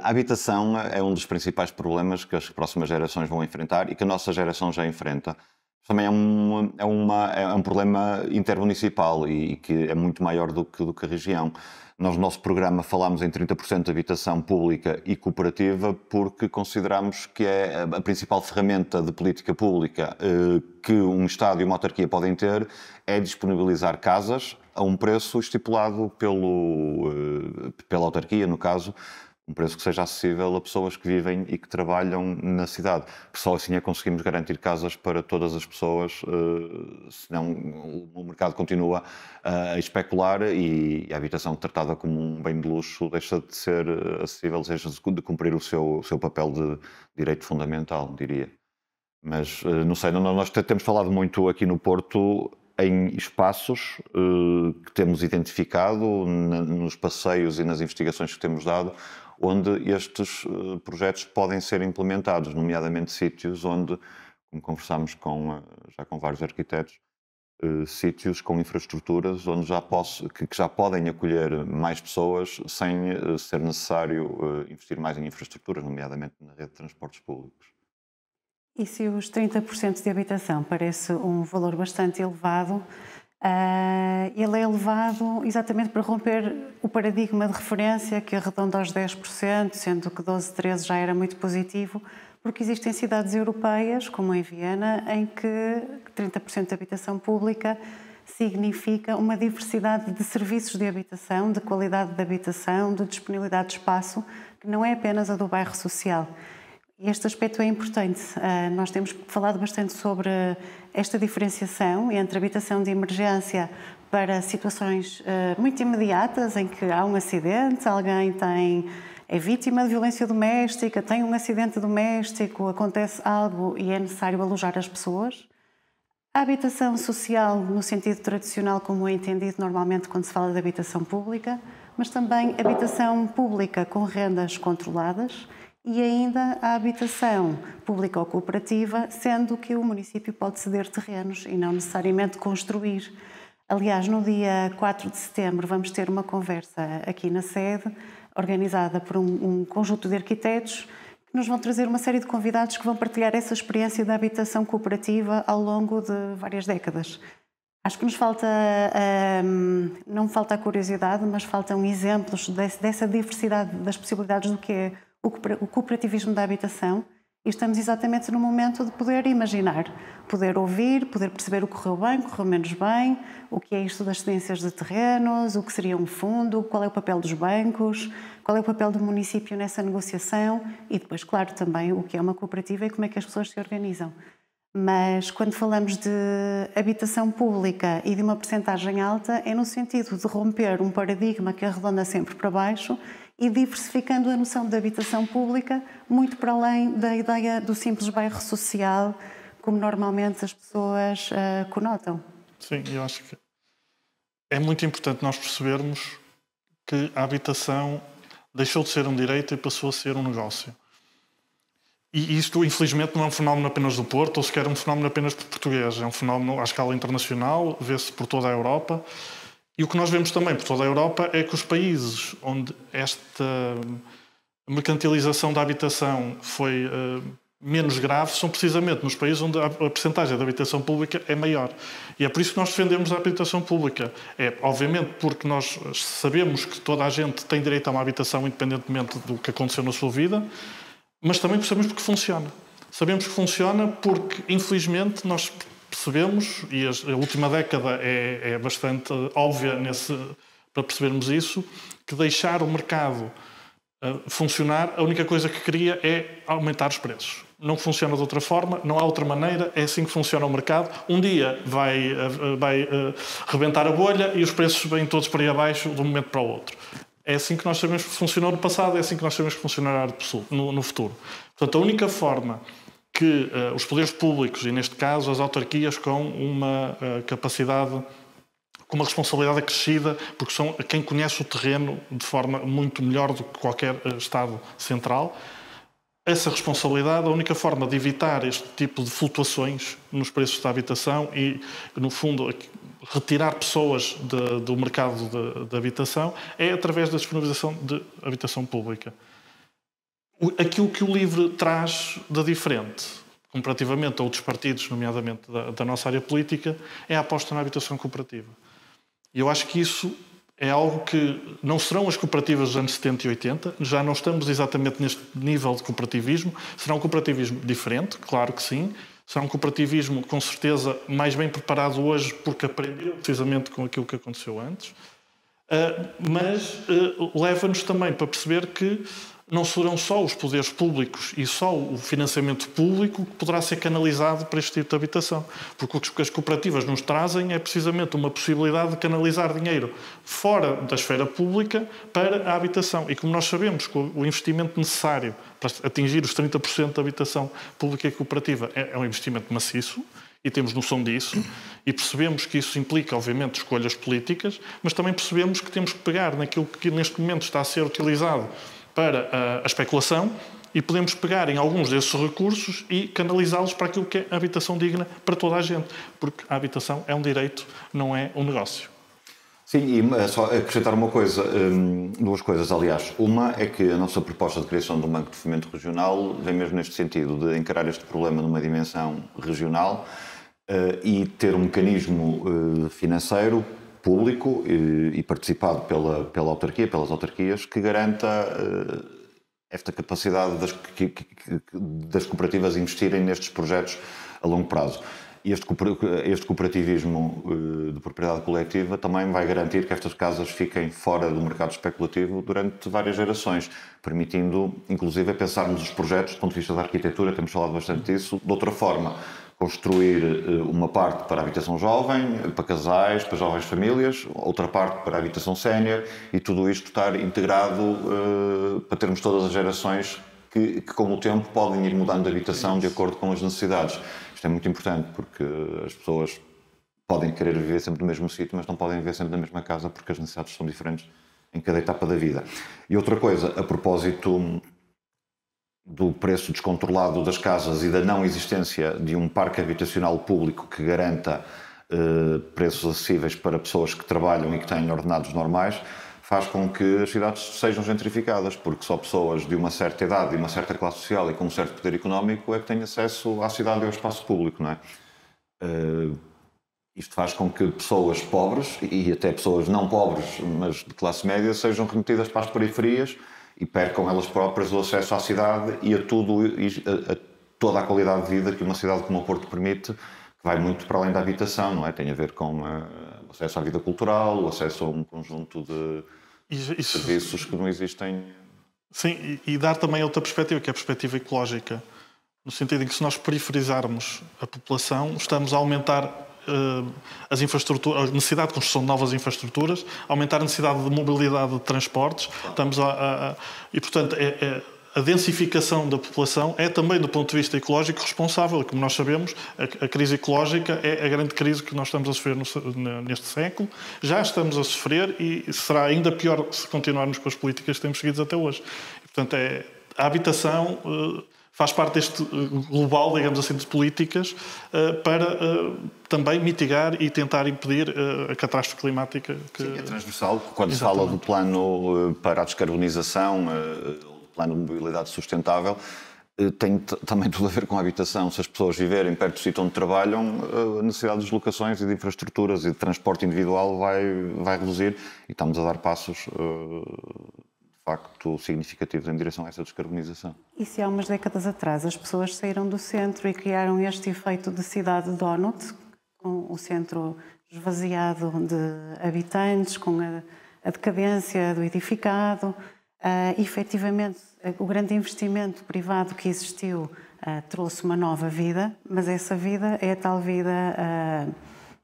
A habitação é um dos principais problemas que as próximas gerações vão enfrentar e que a nossa geração já enfrenta. Também é um problema intermunicipal e que é muito maior do que a região. Nós, no nosso programa, falámos em 30% de habitação pública e cooperativa porque consideramos que é a principal ferramenta de política pública que um Estado e uma autarquia podem ter é disponibilizar casas a um preço estipulado pela autarquia, no caso, um preço que seja acessível a pessoas que vivem e que trabalham na cidade. Só assim é que conseguimos garantir casas para todas as pessoas, senão o mercado continua a especular e a habitação tratada como um bem de luxo deixa de ser acessível, deixa de cumprir o seu papel de direito fundamental, diria. Mas não sei, nós temos falado muito aqui no Porto em espaços que temos identificado nos passeios e nas investigações que temos dado, onde estes projetos podem ser implementados, nomeadamente sítios onde, como conversámos já com vários arquitetos, sítios com infraestruturas onde que já podem acolher mais pessoas sem ser necessário investir mais em infraestruturas, nomeadamente na rede de transportes públicos. E se os 30% de habitação parece um valor bastante elevado, ele é elevado exatamente para romper o paradigma de referência que arredonda aos 10%, sendo que 12, 13 já era muito positivo, porque existem cidades europeias, como em Viena, em que 30% de habitação pública significa uma diversidade de serviços de habitação, de qualidade de habitação, de disponibilidade de espaço, que não é apenas a do bairro social. E este aspecto é importante. Nós temos falado bastante sobre esta diferenciação entre habitação de emergência para situações muito imediatas, em que há um acidente, alguém é vítima de violência doméstica, tem um acidente doméstico, acontece algo e é necessário alojar as pessoas. A habitação social, no sentido tradicional, como é entendido normalmente quando se fala de habitação pública, mas também habitação pública com rendas controladas, e ainda a habitação pública ou cooperativa, sendo que o município pode ceder terrenos e não necessariamente construir. Aliás, no dia 4 de setembro vamos ter uma conversa aqui na sede, organizada por um conjunto de arquitetos, que nos vão trazer uma série de convidados que vão partilhar essa experiência da habitação cooperativa ao longo de várias décadas. Acho que nos falta, não falta a curiosidade, mas faltam exemplos dessa diversidade das possibilidades do que é o cooperativismo da habitação, e estamos exatamente no momento de poder imaginar, poder ouvir, poder perceber o que correu bem, correu menos bem, o que é isto das cedências de terrenos, o que seria um fundo, qual é o papel dos bancos, qual é o papel do município nessa negociação e depois, claro, também o que é uma cooperativa e como é que as pessoas se organizam. Mas quando falamos de habitação pública e de uma percentagem alta, é no sentido de romper um paradigma que arredonda sempre para baixo e diversificando a noção de habitação pública muito para além da ideia do simples bairro social, como normalmente as pessoas conotam. Sim, eu acho que é muito importante nós percebermos que a habitação deixou de ser um direito e passou a ser um negócio. E isto, infelizmente, não é um fenómeno apenas do Porto, ou sequer um fenómeno apenas português. É um fenómeno à escala internacional, vê-se por toda a Europa. E o que nós vemos também por toda a Europa é que os países onde esta mercantilização da habitação foi menos grave são precisamente nos países onde a percentagem da habitação pública é maior. E é por isso que nós defendemos a habitação pública. É, obviamente, porque nós sabemos que toda a gente tem direito a uma habitação independentemente do que aconteceu na sua vida, mas também sabemos porque funciona. Sabemos que funciona porque, infelizmente, nós percebemos, e a última década é bastante óbvia para percebermos isso, que deixar o mercado funcionar, a única coisa que queria é aumentar os preços. Não funciona de outra forma, não há outra maneira, é assim que funciona o mercado. Um dia vai rebentar a bolha e os preços vêm todos para aí abaixo de um momento para o outro. É assim que nós sabemos que funcionou no passado, é assim que nós sabemos que funcionará no futuro. Portanto, a única forma que os poderes públicos, e neste caso as autarquias, com uma capacidade, com uma responsabilidade acrescida, porque são quem conhece o terreno de forma muito melhor do que qualquer Estado central, essa responsabilidade, a única forma de evitar este tipo de flutuações nos preços da habitação e, no fundo, retirar pessoas do mercado de habitação é através da disponibilização de habitação pública. Aquilo que o LIVRE traz de diferente, comparativamente a outros partidos, nomeadamente da nossa área política, é a aposta na habitação cooperativa. E eu acho que isso é algo que não serão as cooperativas dos anos 70 e 80, já não estamos exatamente neste nível de cooperativismo, será um cooperativismo diferente, claro que sim, será um cooperativismo com certeza mais bem preparado hoje porque aprendeu precisamente com aquilo que aconteceu antes, mas leva-nos também para perceber que não serão só os poderes públicos e só o financiamento público que poderá ser canalizado para este tipo de habitação. Porque o que as cooperativas nos trazem é precisamente uma possibilidade de canalizar dinheiro fora da esfera pública para a habitação. E como nós sabemos que o investimento necessário para atingir os 30% da habitação pública e cooperativa é um investimento maciço, e temos noção disso, e percebemos que isso implica, obviamente, escolhas políticas, mas também percebemos que temos que pegar naquilo que neste momento está a ser utilizado para a especulação e podemos pegar em alguns desses recursos e canalizá-los para aquilo que é a habitação digna para toda a gente, porque a habitação é um direito, não é um negócio. Sim, e só acrescentar uma coisa, duas coisas, aliás. Uma é que a nossa proposta de criação de um banco de fomento regional vem mesmo neste sentido, de encarar este problema numa dimensão regional e ter um mecanismo financeiro público e participado pela autarquia, pelas autarquias, que garanta esta capacidade das cooperativas investirem nestes projetos a longo prazo. E este cooperativismo de propriedade coletiva também vai garantir que estas casas fiquem fora do mercado especulativo durante várias gerações, permitindo, inclusive, pensarmos os projetos do ponto de vista da arquitetura, temos falado bastante disso, de outra forma. Construir uma parte para a habitação jovem, para casais, para jovens famílias, outra parte para a habitação sénior e tudo isto estar integrado para termos todas as gerações que com o tempo podem ir mudando de habitação de acordo com as necessidades. Isto é muito importante porque as pessoas podem querer viver sempre no mesmo sítio, mas não podem viver sempre na mesma casa porque as necessidades são diferentes em cada etapa da vida. E outra coisa, a propósito do preço descontrolado das casas e da não existência de um parque habitacional público que garanta preços acessíveis para pessoas que trabalham e que têm ordenados normais, faz com que as cidades sejam gentrificadas, porque só pessoas de uma certa idade e uma certa classe social e com um certo poder económico é que têm acesso à cidade e ao espaço público, não é? Isto faz com que pessoas pobres e até pessoas não pobres, mas de classe média, sejam remetidas para as periferias e percam elas próprias o acesso à cidade e a toda a qualidade de vida que uma cidade como o Porto permite, que vai muito para além da habitação, não é? Tem a ver com o acesso à vida cultural, o acesso a um conjunto de serviços que não existem. Sim, e dar também outra perspectiva, que é a perspectiva ecológica, no sentido em que se nós periferizarmos a população, estamos a aumentar as infraestruturas, a necessidade de construção de novas infraestruturas, aumentar a necessidade de mobilidade de transportes, e portanto a densificação da população é também do ponto de vista ecológico responsável. Como nós sabemos, a crise ecológica é a grande crise que nós estamos a sofrer neste século, já estamos a sofrer e será ainda pior se continuarmos com as políticas que temos seguido até hoje. E, portanto, a habitação faz parte deste global, digamos assim, de políticas para também mitigar e tentar impedir a catástrofe climática. Sim, é transversal. Quando se fala do plano para a descarbonização, o plano de mobilidade sustentável, tem também tudo a ver com a habitação. Se as pessoas viverem perto do sítio onde trabalham, a necessidade de deslocações e de infraestruturas e de transporte individual vai reduzir e estamos a dar passos de facto significativos em direção a essa descarbonização. E se há umas décadas atrás as pessoas saíram do centro e criaram este efeito de cidade donut, com o centro esvaziado de habitantes, com a decadência do edificado, efetivamente o grande investimento privado que existiu trouxe uma nova vida, mas essa vida é a tal vida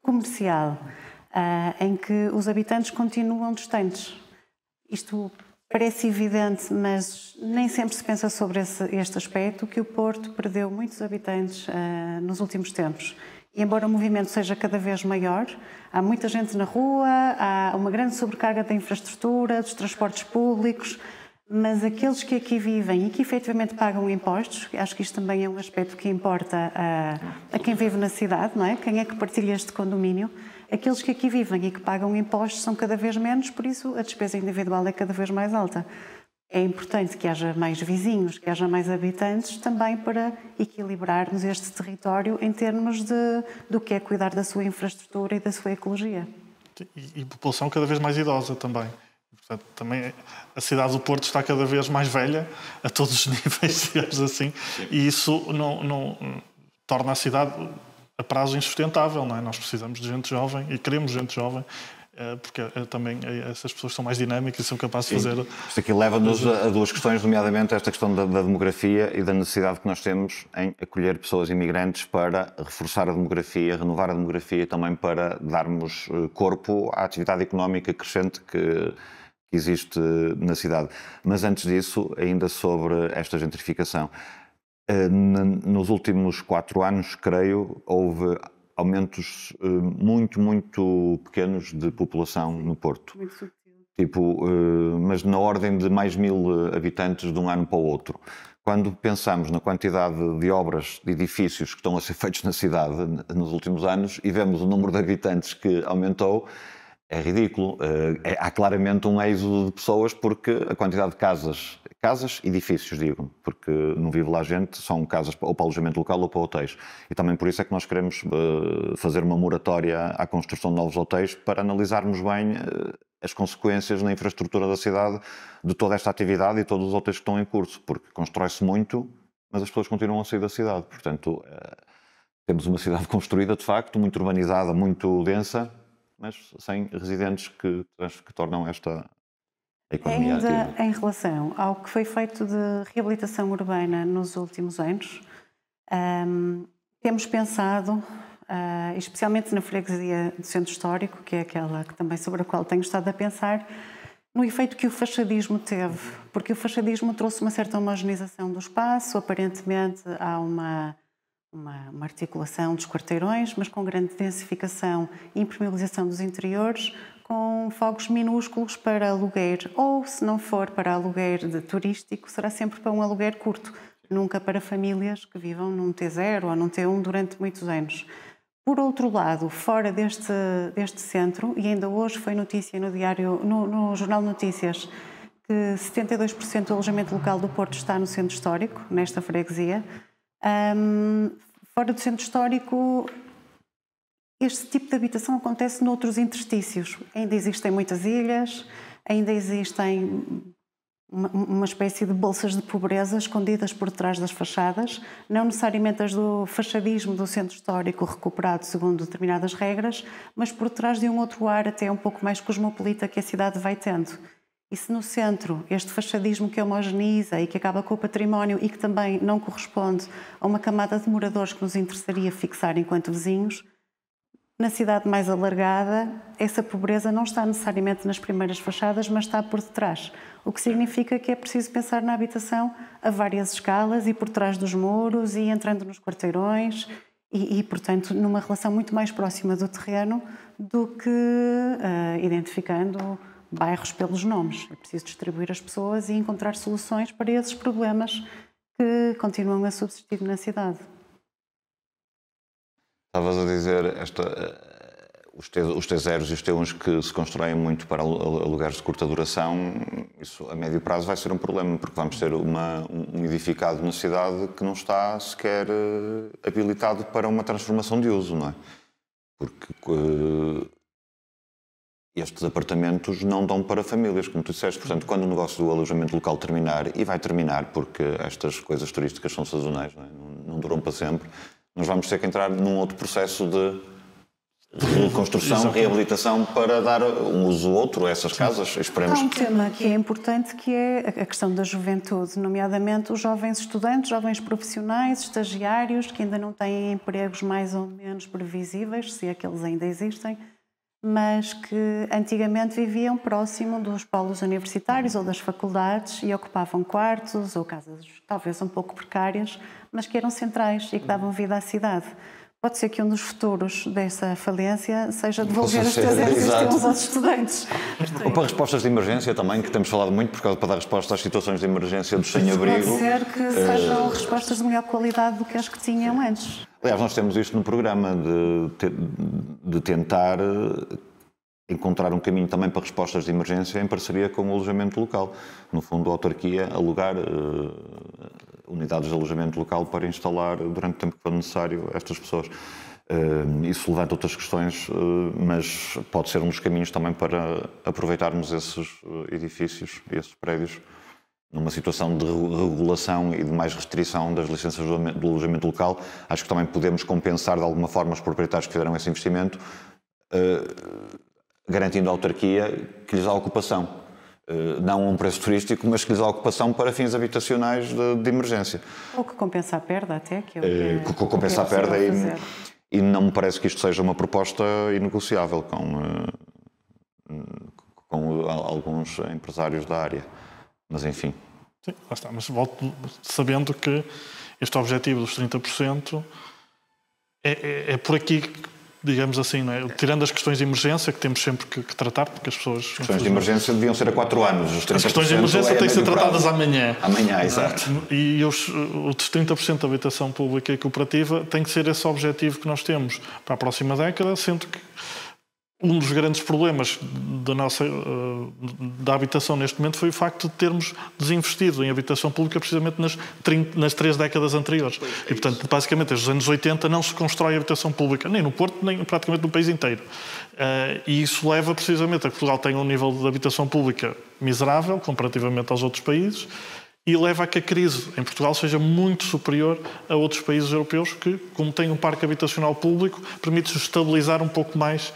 comercial, em que os habitantes continuam distantes. Isto parece evidente, mas nem sempre se pensa sobre este aspecto, que o Porto perdeu muitos habitantes nos últimos tempos. E embora o movimento seja cada vez maior, há muita gente na rua, há uma grande sobrecarga da infraestrutura, dos transportes públicos, mas aqueles que aqui vivem e que efetivamente pagam impostos, acho que isto também é um aspecto que importa a quem vive na cidade, não é? Quem é que partilha este condomínio? Aqueles que aqui vivem e que pagam impostos são cada vez menos, por isso a despesa individual é cada vez mais alta. É importante que haja mais vizinhos, que haja mais habitantes, também para equilibrarmos este território em termos do que é cuidar da sua infraestrutura e da sua ecologia. E população cada vez mais idosa também. Portanto, também a cidade do Porto está cada vez mais velha, a todos os níveis, digamos assim, e isso não torna a cidade a prazo insustentável, não é? Nós precisamos de gente jovem e queremos gente jovem, porque também essas pessoas são mais dinâmicas e são capazes de fazer... Isto aqui leva-nos a duas questões, nomeadamente esta questão da demografia e da necessidade que nós temos em acolher pessoas imigrantes para reforçar a demografia, renovar a demografia e também para darmos corpo à atividade económica crescente que existe na cidade. Mas antes disso, ainda sobre esta gentrificação. Nos últimos 4 anos, creio, houve aumentos muito pequenos de população no Porto. Muito sutil. Tipo, mas na ordem de mais 1000 habitantes de um ano para o outro. Quando pensamos na quantidade de obras, de edifícios que estão a ser feitos na cidade nos últimos anos e vemos o número de habitantes que aumentou, é ridículo. Há claramente um êxodo de pessoas porque a quantidade de casas, edifícios, digo, porque não vive lá gente, são casas ou para alojamento local ou para hotéis. E também por isso é que nós queremos fazer uma moratória à construção de novos hotéis para analisarmos bem as consequências na infraestrutura da cidade de toda esta atividade e todos os hotéis que estão em curso, porque constrói-se muito, mas as pessoas continuam a sair da cidade. Portanto, temos uma cidade construída, de facto, muito urbanizada, muito densa, mas sem residentes que tornam esta economia ainda ativa. Em relação ao que foi feito de reabilitação urbana nos últimos anos, temos pensado, especialmente na freguesia do Centro Histórico, que é aquela que também sobre a qual tenho estado a pensar, no efeito que o fachadismo teve, porque o fachadismo trouxe uma certa homogeneização do espaço, aparentemente há uma articulação dos quarteirões, mas com grande densificação e impermeabilização dos interiores, com fogos minúsculos para aluguer, ou se não for para aluguer de turístico, será sempre para um aluguer curto, nunca para famílias que vivam num T0 ou num T1 durante muitos anos. Por outro lado, fora deste centro, e ainda hoje foi notícia no Jornal de Notícias, que 72% do alojamento local do Porto está no centro histórico, nesta freguesia. Fora do centro histórico, este tipo de habitação acontece noutros interstícios. Ainda existem muitas ilhas, ainda existem uma espécie de bolsas de pobreza escondidas por detrás das fachadas, não necessariamente as do fachadismo do centro histórico recuperado segundo determinadas regras, mas por detrás de um outro ar até um pouco mais cosmopolita que a cidade vai tendo. E se no centro este fachadismo que homogeneiza e que acaba com o património e que também não corresponde a uma camada de moradores que nos interessaria fixar enquanto vizinhos, na cidade mais alargada, essa pobreza não está necessariamente nas primeiras fachadas, mas está por detrás. O que significa que é preciso pensar na habitação a várias escalas e por trás dos muros e entrando nos quarteirões e portanto, numa relação muito mais próxima do terreno do que identificando bairros pelos nomes. É preciso distribuir as pessoas e encontrar soluções para esses problemas que continuam a subsistir na cidade. Estavas a dizer os T0s e os T1s que se constroem muito para lugares de curta duração, isso a médio prazo vai ser um problema, porque vamos ter um edificado na cidade que não está sequer habilitado para uma transformação de uso, não é? Porque estes apartamentos não dão para famílias, como tu disseste. Portanto, quando o negócio do alojamento local terminar, e vai terminar porque estas coisas turísticas são sazonais, não duram para sempre, nós vamos ter que entrar num outro processo de reconstrução, reabilitação para dar um uso outro a essas casas. Esperemos. Há um tema que é importante, que é a questão da juventude, nomeadamente os jovens estudantes, jovens profissionais, estagiários, que ainda não têm empregos mais ou menos previsíveis, se é que eles ainda existem, mas que antigamente viviam próximo dos polos universitários ou das faculdades e ocupavam quartos ou casas talvez um pouco precárias, mas que eram centrais e que davam vida à cidade. Pode ser que um dos futuros dessa falência seja devolver os 300 estímulos aos estudantes. Ou para respostas de emergência também, que temos falado muito, para dar resposta às situações de emergência dos sem-abrigo. Pode ser que sejam respostas de melhor qualidade do que as que tinham antes. Aliás, nós temos isto no programa de tentar encontrar um caminho também para respostas de emergência em parceria com o alojamento local. No fundo, a autarquia alugar unidades de alojamento local para instalar durante o tempo que for necessário estas pessoas. Isso levanta outras questões, mas pode ser um dos caminhos também para aproveitarmos esses edifícios e esses prédios numa situação de regulação e de mais restrição das licenças do alojamento local. Acho que também podemos compensar de alguma forma os proprietários que fizeram esse investimento, garantindo à autarquia que lhes dá ocupação. Não a um preço turístico, mas que lhes dá ocupação para fins habitacionais de emergência. Ou que compensa a perda até. Que compensa a perda e não me parece que isto seja uma proposta inegociável com alguns empresários da área. Mas enfim. Sim, lá está. Mas volto sabendo que este objetivo dos 30% é por aqui que, digamos assim, não é? Tirando as questões de emergência que temos sempre que tratar, porque as pessoas... As questões de emergência deviam ser a 4 anos. As questões de emergência têm que ser tratadas amanhã. Amanhã, exato. E os 30% da habitação pública e cooperativa tem que ser esse objetivo que nós temos para a próxima década, sendo que um dos grandes problemas da habitação neste momento foi o facto de termos desinvestido em habitação pública precisamente nas 3 décadas anteriores. E, portanto, basicamente, desde os anos 80 não se constrói habitação pública, nem no Porto, nem praticamente no país inteiro. E isso leva precisamente a que Portugal tenha um nível de habitação pública miserável comparativamente aos outros países e leva a que a crise em Portugal seja muito superior a outros países europeus que, como têm um parque habitacional público, permite estabilizar um pouco mais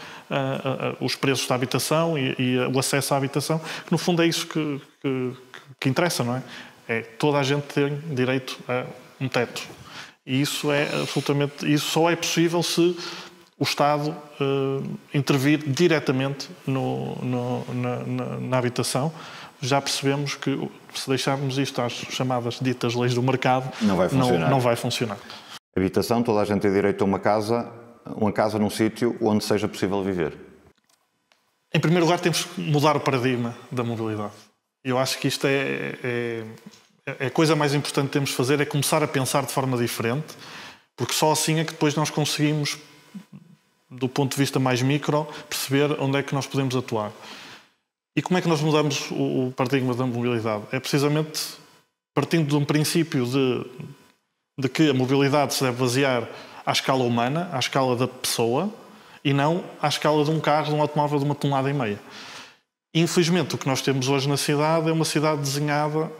os preços da habitação e o acesso à habitação, que no fundo é isso que interessa, não é? É toda a gente ter direito a um teto. E isso isso só é possível se o Estado intervir diretamente na habitação. Já percebemos que se deixarmos isto às chamadas ditas leis do mercado, não vai funcionar. Habitação, toda a gente tem direito a uma casa num sítio onde seja possível viver. Em primeiro lugar, temos que mudar o paradigma da mobilidade. Eu acho que isto a coisa mais importante que temos de fazer é começar a pensar de forma diferente, porque só assim é que depois nós conseguimos, do ponto de vista mais micro, perceber onde é que nós podemos atuar. E como é que nós mudamos o paradigma da mobilidade? É precisamente partindo de um princípio de que a mobilidade se deve basear à escala humana, à escala da pessoa, e não à escala de um carro, de um automóvel de 1,5 toneladas. Infelizmente, o que nós temos hoje na cidade é uma cidade desenhada,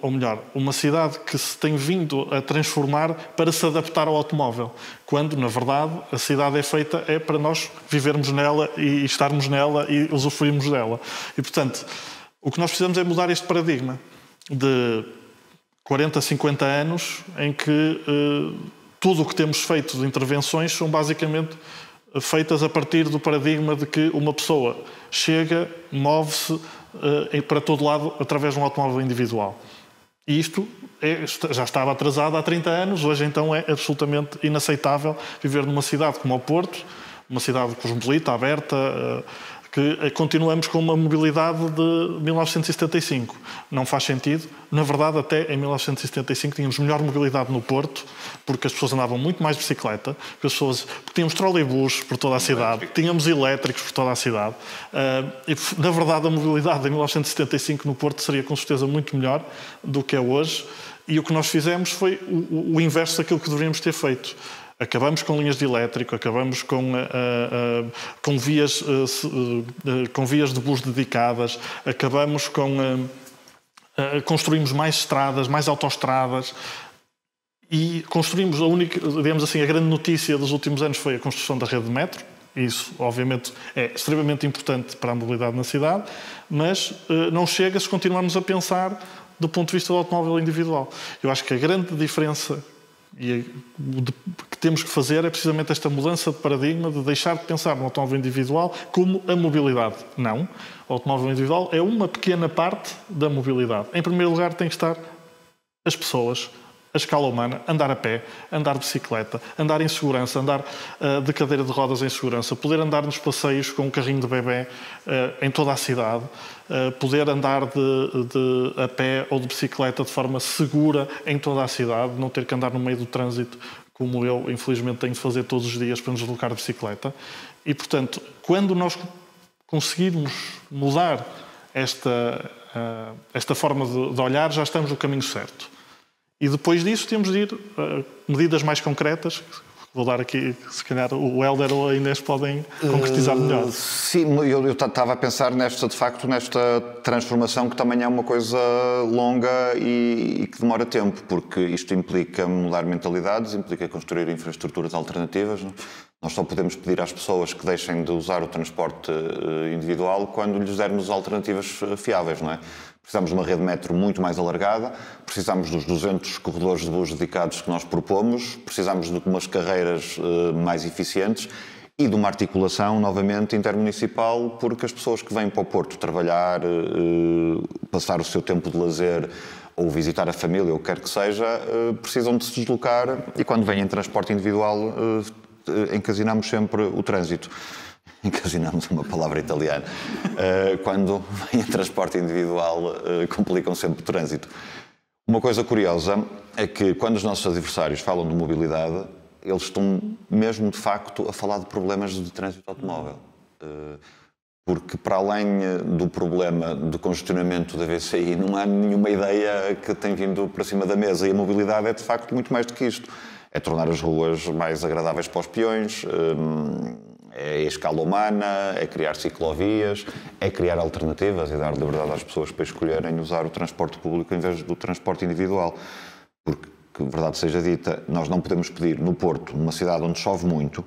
ou melhor, uma cidade que se tem vindo a transformar para se adaptar ao automóvel, quando, na verdade, a cidade é feita para nós vivermos nela e estarmos nela e usufruirmos dela. E, portanto, o que nós precisamos é mudar este paradigma de 40, 50 anos em que tudo o que temos feito de intervenções são basicamente feitas a partir do paradigma de que uma pessoa chega, move-se para todo lado através de um automóvel individual. E isto já estava atrasado há 30 anos, hoje então é absolutamente inaceitável viver numa cidade como o Porto, uma cidade cosmopolita, aberta, que continuamos com uma mobilidade de 1975. Não faz sentido. Na verdade, até em 1975 tínhamos melhor mobilidade no Porto, porque as pessoas andavam muito mais de bicicleta, porque tínhamos trolleybus por toda a cidade, tínhamos elétricos por toda a cidade. E, na verdade, a mobilidade em 1975 no Porto seria com certeza muito melhor do que é hoje. E o que nós fizemos foi o inverso daquilo que deveríamos ter feito. Acabamos com linhas de elétrico, acabamos com vias de bus dedicadas, acabamos construímos mais estradas, mais autoestradas e construímos digamos assim, a grande notícia dos últimos anos foi a construção da rede de metro. Isso, obviamente, é extremamente importante para a mobilidade na cidade, mas não chega se continuarmos a pensar do ponto de vista do automóvel individual. Eu acho que a grande diferença que temos que fazer é precisamente esta mudança de paradigma de deixar de pensar no automóvel individual como a mobilidade. Não. O automóvel individual é uma pequena parte da mobilidade. Em primeiro lugar, tem que estar as pessoas a escala humana, andar a pé, andar de bicicleta, andar em segurança, andar de cadeira de rodas em segurança, poder andar nos passeios com um carrinho de bebê em toda a cidade, poder andar a pé ou de bicicleta de forma segura em toda a cidade, não ter que andar no meio do trânsito, como eu, infelizmente, tenho de fazer todos os dias para nos deslocar de bicicleta. E, portanto, quando nós conseguirmos mudar esta forma de olhar, já estamos no caminho certo. E depois disso temos de ir a medidas mais concretas. Vou dar aqui, se calhar o Hélder ou a Inês podem concretizar melhor. Sim, eu estava a pensar nesta transformação que também é uma coisa longa e que demora tempo, porque isto implica mudar mentalidades, implica construir infraestruturas alternativas. Nós só podemos pedir às pessoas que deixem de usar o transporte individual quando lhes dermos alternativas fiáveis, não é? Precisamos de uma rede de metro muito mais alargada, precisamos dos 200 corredores de bus dedicados que nós propomos, precisamos de umas carreiras mais eficientes e de uma articulação, novamente, intermunicipal, porque as pessoas que vêm para o Porto trabalhar, passar o seu tempo de lazer ou visitar a família, ou o que quer que seja, precisam de se deslocar e quando vêm em transporte individual, encasinamos sempre o trânsito. Encasinamos uma palavra italiana. Quando vem em transporte individual, complicam sempre o trânsito. Uma coisa curiosa é que quando os nossos adversários falam de mobilidade, eles estão mesmo, de facto, a falar de problemas de trânsito automóvel. Porque, para além do problema de congestionamento da VCI, não há nenhuma ideia que tem vindo para cima da mesa. E a mobilidade é, de facto, muito mais do que isto. É tornar as ruas mais agradáveis para os peões, é a escala humana, é criar ciclovias, é criar alternativas e dar liberdade às pessoas para escolherem usar o transporte público em vez do transporte individual. Porque, verdade seja dita, nós não podemos pedir no Porto, numa cidade onde chove muito,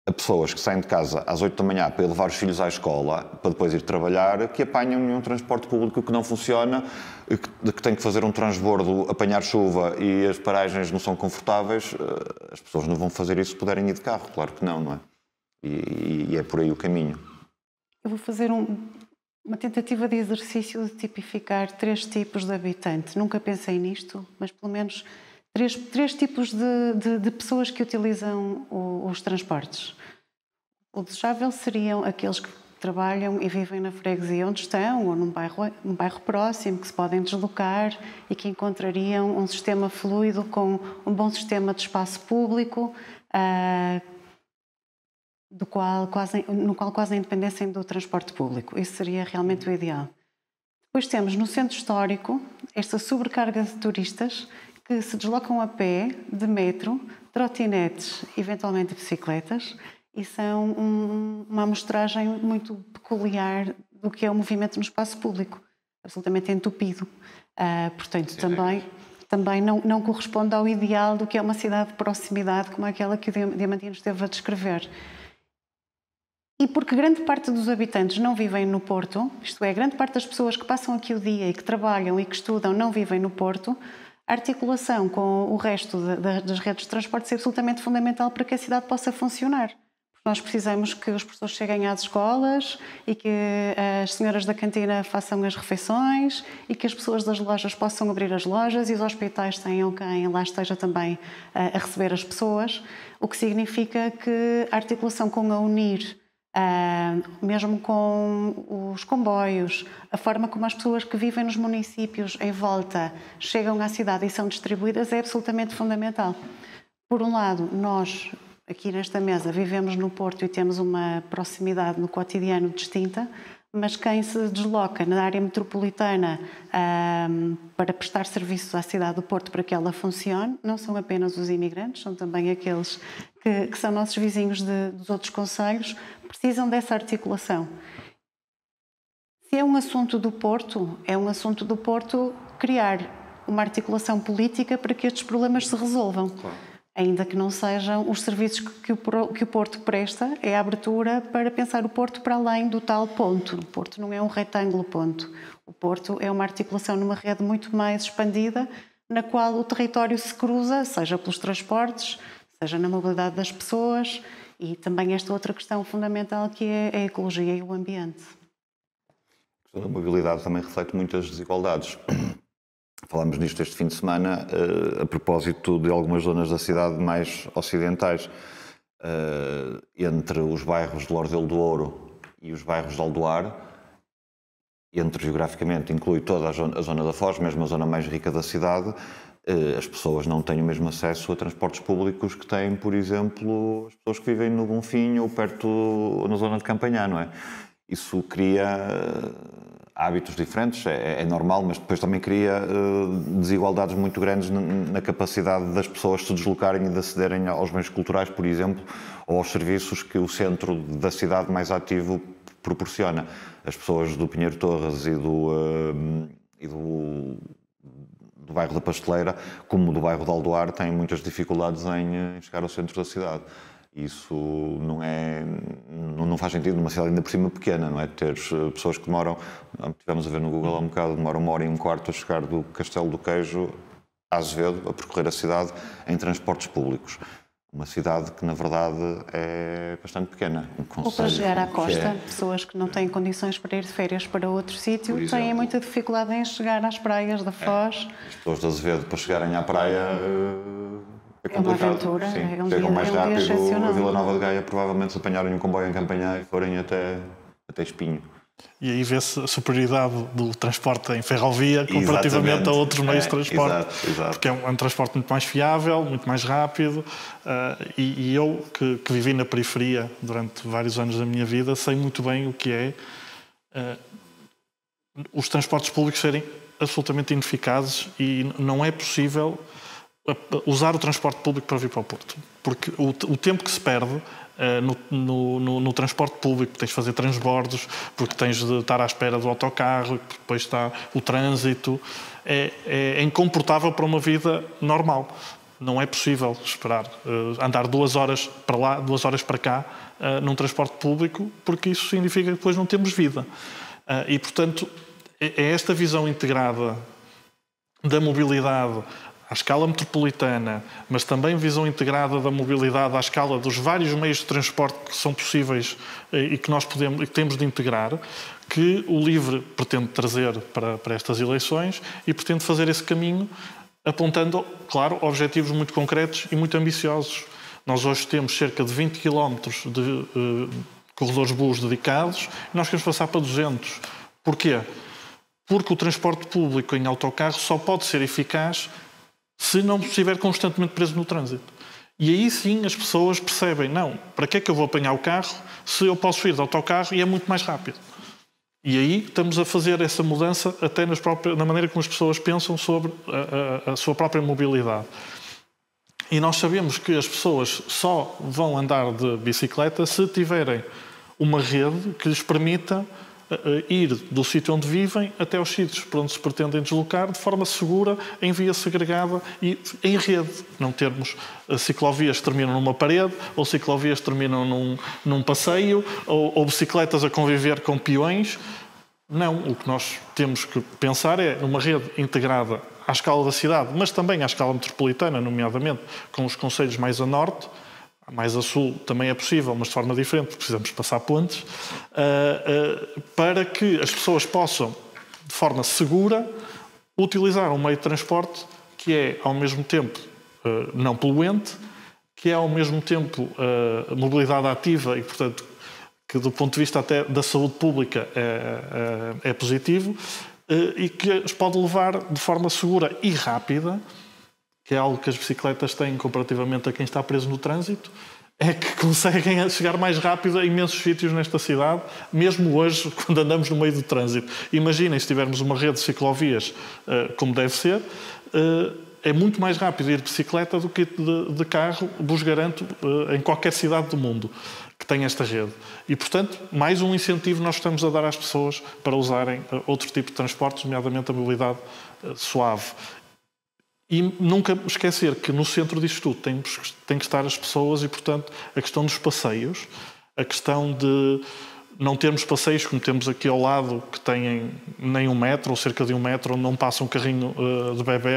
a pessoas que saem de casa às 8 da manhã para ir levar os filhos à escola, para depois ir trabalhar, que apanham um transporte público que não funciona, que tem que fazer um transbordo, apanhar chuva e as paragens não são confortáveis. As pessoas não vão fazer isso se puderem ir de carro, claro que não é? E é por aí o caminho. Eu vou fazer uma tentativa de exercício de tipificar 3 tipos de habitante. Nunca pensei nisto, mas pelo menos três tipos de pessoas que utilizam os transportes. O desejável seriam aqueles que trabalham e vivem na freguesia onde estão, ou num bairro próximo, que se podem deslocar e que encontrariam um sistema fluido com um bom sistema de espaço público, no qual quase independessem do transporte público. Isso seria realmente o ideal. Depois temos no centro histórico esta sobrecarga de turistas que se deslocam a pé, de metro, trotinetes, eventualmente bicicletas, e são uma amostragem muito peculiar do que é o movimento no espaço público, absolutamente entupido. Portanto, também não corresponde ao ideal do que é uma cidade de proximidade como aquela que o Diamantino esteve a descrever. E porque grande parte dos habitantes não vivem no Porto, isto é, grande parte das pessoas que passam aqui o dia e que trabalham e que estudam não vivem no Porto, a articulação com o resto das redes de transporte é absolutamente fundamental para que a cidade possa funcionar. Porque nós precisamos que os professores cheguem às escolas e que as senhoras da cantina façam as refeições e que as pessoas das lojas possam abrir as lojas e os hospitais tenham quem lá esteja também a receber as pessoas, o que significa que a articulação com a UNIR, mesmo com os comboios, a forma como as pessoas que vivem nos municípios em volta chegam à cidade e são distribuídas é absolutamente fundamental. Por um lado, nós aqui nesta mesa vivemos no Porto e temos uma proximidade no cotidiano distinta, mas quem se desloca na área metropolitana para prestar serviços à cidade do Porto para que ela funcione, não são apenas os imigrantes, são também aqueles que são nossos vizinhos dos outros concelhos, precisam dessa articulação. Se é um assunto do Porto, é um assunto do Porto criar uma articulação política para que estes problemas se resolvam. Claro. Ainda que não sejam os serviços que o Porto presta, é a abertura para pensar o Porto para além do tal ponto. O Porto não é um retângulo ponto. O Porto é uma articulação numa rede muito mais expandida, na qual o território se cruza, seja pelos transportes, seja na mobilidade das pessoas e também esta outra questão fundamental que é a ecologia e o ambiente. A mobilidade também reflete muitas desigualdades. falámos nisto este fim de semana, a propósito de algumas zonas da cidade mais ocidentais, entre os bairros de Lordelo do Ouro e os bairros de Aldoar, geograficamente inclui toda a zona da Foz, mesmo a zona mais rica da cidade, as pessoas não têm o mesmo acesso a transportes públicos que têm, por exemplo, as pessoas que vivem no Bonfim ou perto, na zona de Campanhã, não é? Isso cria hábitos diferentes, é normal, mas depois também cria desigualdades muito grandes na capacidade das pessoas se deslocarem e de acederem aos bens culturais, por exemplo, ou aos serviços que o centro da cidade mais ativo proporciona. As pessoas do Pinheiro Torres e do bairro da Pasteleira, como do bairro de Aldoar, têm muitas dificuldades em chegar ao centro da cidade. Isso não faz sentido numa cidade ainda por cima pequena, não é? Ter pessoas que demoram, tivemos a ver no Google há um bocado, demoram 1h15 a chegar do Castelo do Queijo a Azevedo, a percorrer a cidade em transportes públicos. Uma cidade que, na verdade, é bastante pequena. Ou para chegar à costa, pessoas que não têm condições para ir de férias para outro sítio têm muita dificuldade em chegar às praias da Foz. As pessoas de Azevedo, para chegarem à praia, é complicado. É uma aventura, sim. Chegam mais rápido a Vila Nova de Gaia, provavelmente se apanharem um comboio em Campanhã e forem até Espinho. E aí vê-se a superioridade do transporte em ferrovia comparativamente a outros meios de transporte. Exato. Porque é um transporte muito mais fiável, muito mais rápido. E eu, que vivi na periferia durante vários anos da minha vida, sei muito bem o que é os transportes públicos serem absolutamente ineficazes e não é possível usar o transporte público para vir para o Porto. Porque o tempo que se perde no transporte público, tens de fazer transbordos, porque tens de estar à espera do autocarro, depois está o trânsito, é incomportável para uma vida normal. Não é possível esperar andar 2 horas para lá, 2 horas para cá num transporte público, porque isso significa que depois não temos vida. E, portanto, é esta visão integrada da mobilidade à escala metropolitana, mas também visão integrada da mobilidade à escala dos vários meios de transporte que são possíveis e que nós temos de integrar, que o LIVRE pretende trazer para estas eleições e pretende fazer esse caminho apontando, claro, objetivos muito concretos e muito ambiciosos. Nós hoje temos cerca de 20 km de corredores BUS dedicados e nós queremos passar para 200. Porquê? Porque o transporte público em autocarro só pode ser eficaz se não estiver constantemente preso no trânsito. E aí sim as pessoas percebem, não, para que é que eu vou apanhar o carro se eu posso ir de autocarro e é muito mais rápido. E aí estamos a fazer essa mudança até na maneira como as pessoas pensam sobre a sua própria mobilidade. E nós sabemos que as pessoas só vão andar de bicicleta se tiverem uma rede que lhes permita ir do sítio onde vivem até aos sítios por onde se pretendem deslocar de forma segura, em via segregada e em rede. Não termos ciclovias que terminam numa parede, ou ciclovias que terminam num passeio, ou bicicletas a conviver com peões. Não, o que nós temos que pensar é uma rede integrada à escala da cidade, mas também à escala metropolitana, nomeadamente com os concelhos mais a norte. Mais a sul também é possível, mas de forma diferente, porque precisamos passar pontes, para que as pessoas possam, de forma segura, utilizar um meio de transporte que é, ao mesmo tempo, não poluente, que é, ao mesmo tempo, mobilidade ativa e, portanto, que do ponto de vista até da saúde pública é positivo, e que as pode levar de forma segura e rápida, que é algo que as bicicletas têm comparativamente a quem está preso no trânsito, é que conseguem chegar mais rápido a imensos sítios nesta cidade, mesmo hoje, quando andamos no meio do trânsito. Imaginem se tivermos uma rede de ciclovias como deve ser, é muito mais rápido ir de bicicleta do que de carro, vos garanto, em qualquer cidade do mundo que tenha esta rede. E, portanto, mais um incentivo nós estamos a dar às pessoas para usarem outro tipo de transportes, nomeadamente a mobilidade suave. E nunca esquecer que no centro disto tudo tem que estar as pessoas e, portanto, a questão dos passeios, a questão de não termos passeios como temos aqui ao lado, que têm nem 1 metro ou cerca de 1 metro, onde não passa um carrinho de bebê,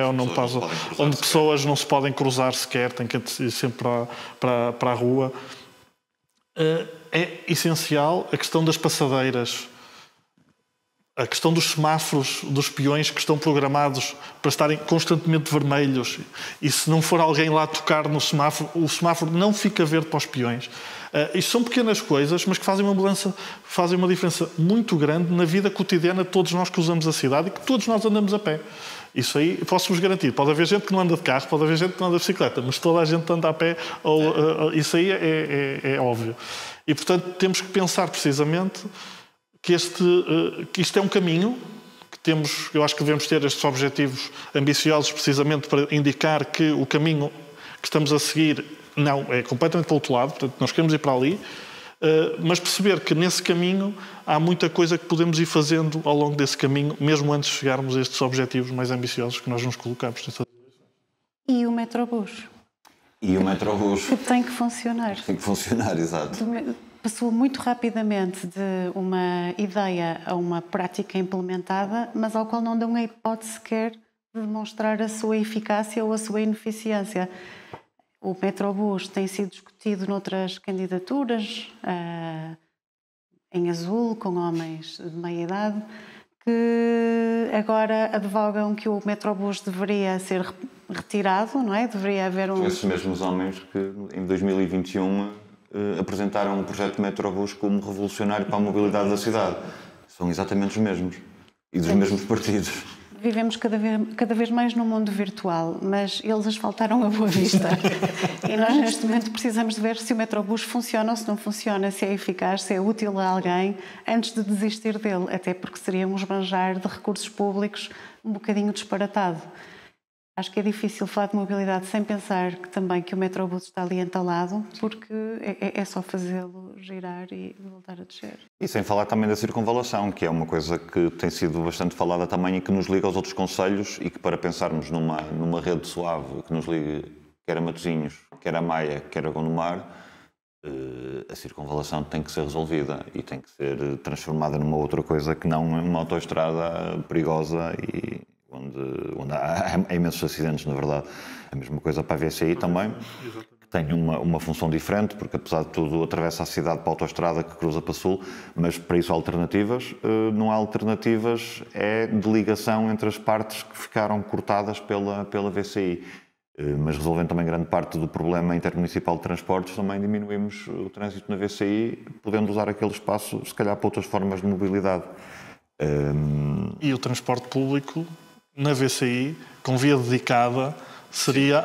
onde pessoas não se podem cruzar sequer, têm que ir sempre para a rua. É essencial a questão das passadeiras. A questão dos semáforos, dos peões que estão programados para estarem constantemente vermelhos, e se não for alguém lá tocar no semáforo, o semáforo não fica verde para os peões. Isto são pequenas coisas, mas que fazem uma diferença muito grande na vida cotidiana de todos nós que usamos a cidade e que todos nós andamos a pé. Isso aí posso-vos garantir. Pode haver gente que não anda de carro, pode haver gente que não anda de bicicleta, mas toda a gente anda a pé, isso aí é óbvio. E, portanto, temos que pensar precisamente que isto é um caminho que eu acho que devemos ter estes objetivos ambiciosos precisamente para indicar que o caminho que estamos a seguir não é completamente para o outro lado, portanto nós queremos ir para ali, mas perceber que nesse caminho há muita coisa que podemos ir fazendo ao longo desse caminho, mesmo antes de chegarmos a estes objetivos mais ambiciosos que nós nos colocamos. E o Metrobus? E o Metrobus? Que tem que funcionar. Tem que funcionar, exato. Passou muito rapidamente de uma ideia a uma prática implementada, mas ao qual não dão a hipótese sequer de demonstrar a sua eficácia ou a sua ineficiência. O Metrobus tem sido discutido noutras candidaturas, em azul, com homens de meia idade, que agora advogam que o Metrobus deveria ser retirado, não é? Deveria haver um... Esses mesmos homens que em 2021 apresentaram o projeto Metrobus como revolucionário para a mobilidade da cidade. São exatamente os mesmos. E dos mesmos partidos. Vivemos cada vez mais num mundo virtual, mas eles asfaltaram a Boa Vista. E nós, neste momento, precisamos de ver se o Metrobus funciona ou se não funciona, se é eficaz, se é útil a alguém, antes de desistir dele. Até porque seria um esbanjar de recursos públicos um bocadinho disparatado. Acho que é difícil falar de mobilidade sem pensar que o Metrobus está ali entalado, porque é só fazê-lo girar e voltar a descer. E sem falar também da circunvalação, que é uma coisa que tem sido bastante falada também e que nos liga aos outros concelhos e que, para pensarmos numa rede suave que nos ligue quer a Matosinhos, quer a Maia, quer a Gondomar, a circunvalação tem que ser resolvida e tem que ser transformada numa outra coisa que não uma autoestrada perigosa e onde há imensos acidentes, na verdade. A mesma coisa para a VCI também, que tem uma função diferente, porque apesar de tudo atravessa a cidade para a autoestrada que cruza para sul, mas para isso há alternativas. Não há alternativas de ligação entre as partes que ficaram cortadas pela VCI. Mas resolvendo também grande parte do problema intermunicipal de transportes, também diminuímos o trânsito na VCI, podendo usar aquele espaço, se calhar, para outras formas de mobilidade. E o transporte público na VCI, com via dedicada, seria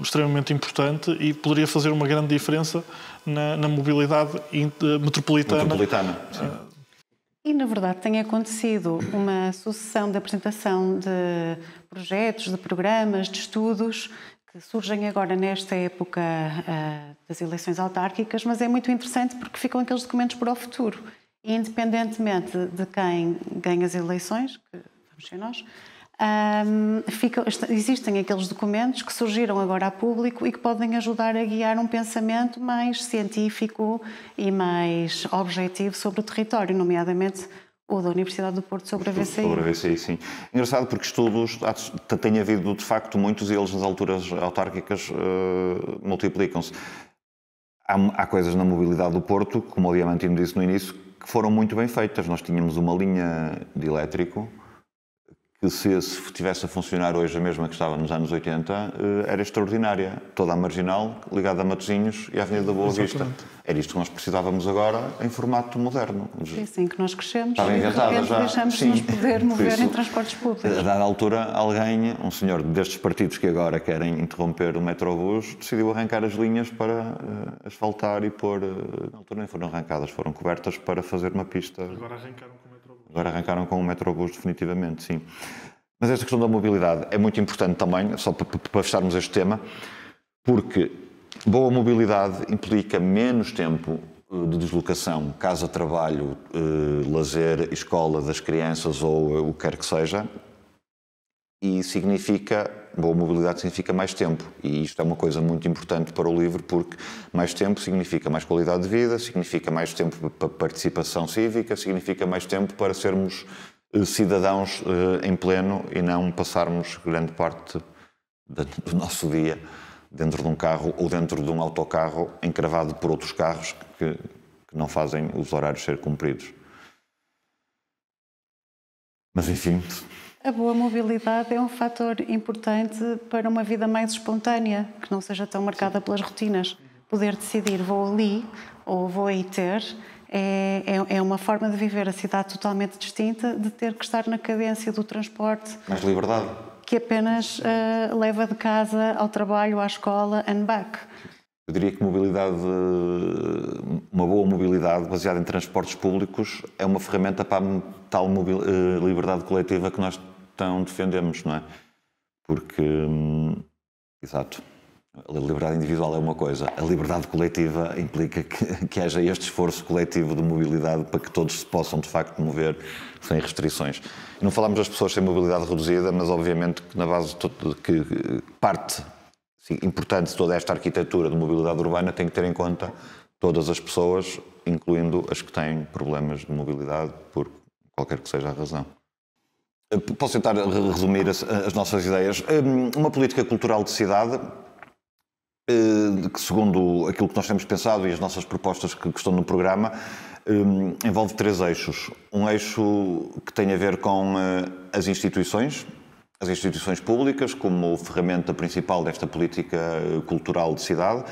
extremamente importante e poderia fazer uma grande diferença na mobilidade metropolitana. Sim. E, na verdade, tem acontecido uma sucessão de apresentação de projetos, de programas, de estudos que surgem agora nesta época das eleições autárquicas, mas é muito interessante porque ficam aqueles documentos para o futuro. E, independentemente de quem ganha as eleições, que vamos ser nós, existem aqueles documentos que surgiram agora a público e que podem ajudar a guiar um pensamento mais científico e mais objetivo sobre o território, nomeadamente o da Universidade do Porto sobre a VCI. Sobre a VCI, sim. Engraçado porque estudos tem havido de facto muitos e eles nas alturas autárquicas multiplicam-se. Há coisas na mobilidade do Porto, como o Diamantino disse no início, que foram muito bem feitas. Nós tínhamos uma linha de elétrico que se estivesse a funcionar hoje, a mesma que estava nos anos 80, era extraordinária. Toda a marginal, ligada a Matosinhos e à Avenida da Boa Vista. Era isto que nós precisávamos agora em formato moderno. É assim que nós crescemos. Estava inventada já. Deixamos de nos poder mover em transportes públicos. A dada altura, alguém, um senhor destes partidos que agora querem interromper o Metrobus, decidiu arrancar as linhas para asfaltar e pôr... Na altura nem foram arrancadas, foram cobertas para fazer uma pista. Agora arrancaram com o Metrobus. Agora arrancaram com o Metrobus, definitivamente, sim. Mas esta questão da mobilidade é muito importante também, só para fecharmos este tema, porque boa mobilidade implica menos tempo de deslocação, casa, trabalho, lazer, escola das crianças ou o que quer que seja, e boa mobilidade significa mais tempo, e isto é uma coisa muito importante para o LIVRE, porque mais tempo significa mais qualidade de vida, significa mais tempo para participação cívica, significa mais tempo para sermos cidadãos em pleno e não passarmos grande parte do nosso dia dentro de um carro ou dentro de um autocarro encravado por outros carros que não fazem os horários ser cumpridos. Mas enfim... A boa mobilidade é um fator importante para uma vida mais espontânea, que não seja tão marcada pelas rotinas. Poder decidir vou ali ou vou aí ter é uma forma de viver a cidade totalmente distinta de ter que estar na cadência do transporte. Mais liberdade. Que apenas leva de casa ao trabalho, à escola and back. Eu diria que uma boa mobilidade baseada em transportes públicos é uma ferramenta para a tal liberdade coletiva que nós tão defendemos, não é? Porque, exato, a liberdade individual é uma coisa, a liberdade coletiva implica que haja este esforço coletivo de mobilidade para que todos se possam, de facto, mover sem restrições. E não falamos das pessoas sem mobilidade reduzida, mas obviamente que na base que parte importante de toda esta arquitetura de mobilidade urbana tem que ter em conta todas as pessoas, incluindo as que têm problemas de mobilidade, por qualquer que seja a razão. Posso tentar resumir as nossas ideias. Uma política cultural de cidade, que segundo aquilo que nós temos pensado e as nossas propostas que estão no programa, envolve 3 eixos. Um eixo que tem a ver com as instituições públicas como ferramenta principal desta política cultural de cidade,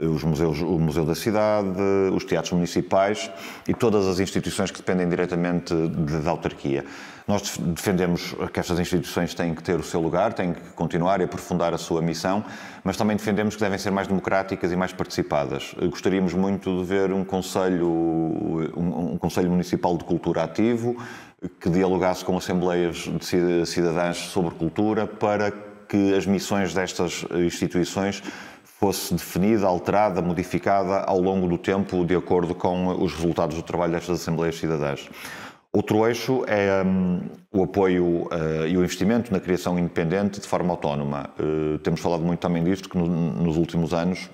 os museus, o Museu da Cidade, os teatros municipais e todas as instituições que dependem diretamente da autarquia. Nós defendemos que estas instituições têm que ter o seu lugar, têm que continuar e aprofundar a sua missão, mas também defendemos que devem ser mais democráticas e mais participadas. Gostaríamos muito de ver um conselho municipal de cultura ativo, que dialogasse com assembleias de cidadãs sobre cultura para que as missões destas instituições fosse definida, alterada, modificada ao longo do tempo de acordo com os resultados do trabalho destas assembleias cidadãs. Outro eixo é o apoio e o investimento na criação independente de forma autónoma. Temos falado muito também disto, que nos últimos anos,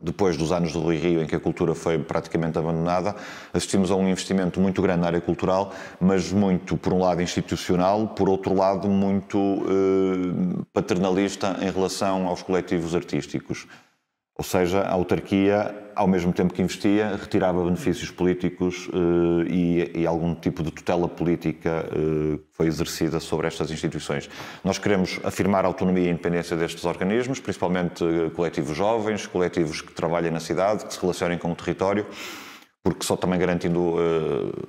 depois dos anos do Rui Rio, em que a cultura foi praticamente abandonada, assistimos a um investimento muito grande na área cultural, mas muito, por um lado, institucional, por outro lado, muito paternalista em relação aos coletivos artísticos. Ou seja, a autarquia, ao mesmo tempo que investia, retirava benefícios políticos e algum tipo de tutela política que foi exercida sobre estas instituições. Nós queremos afirmar a autonomia e a independência destes organismos, principalmente coletivos jovens, coletivos que trabalhem na cidade, que se relacionem com o território, porque só também garantindo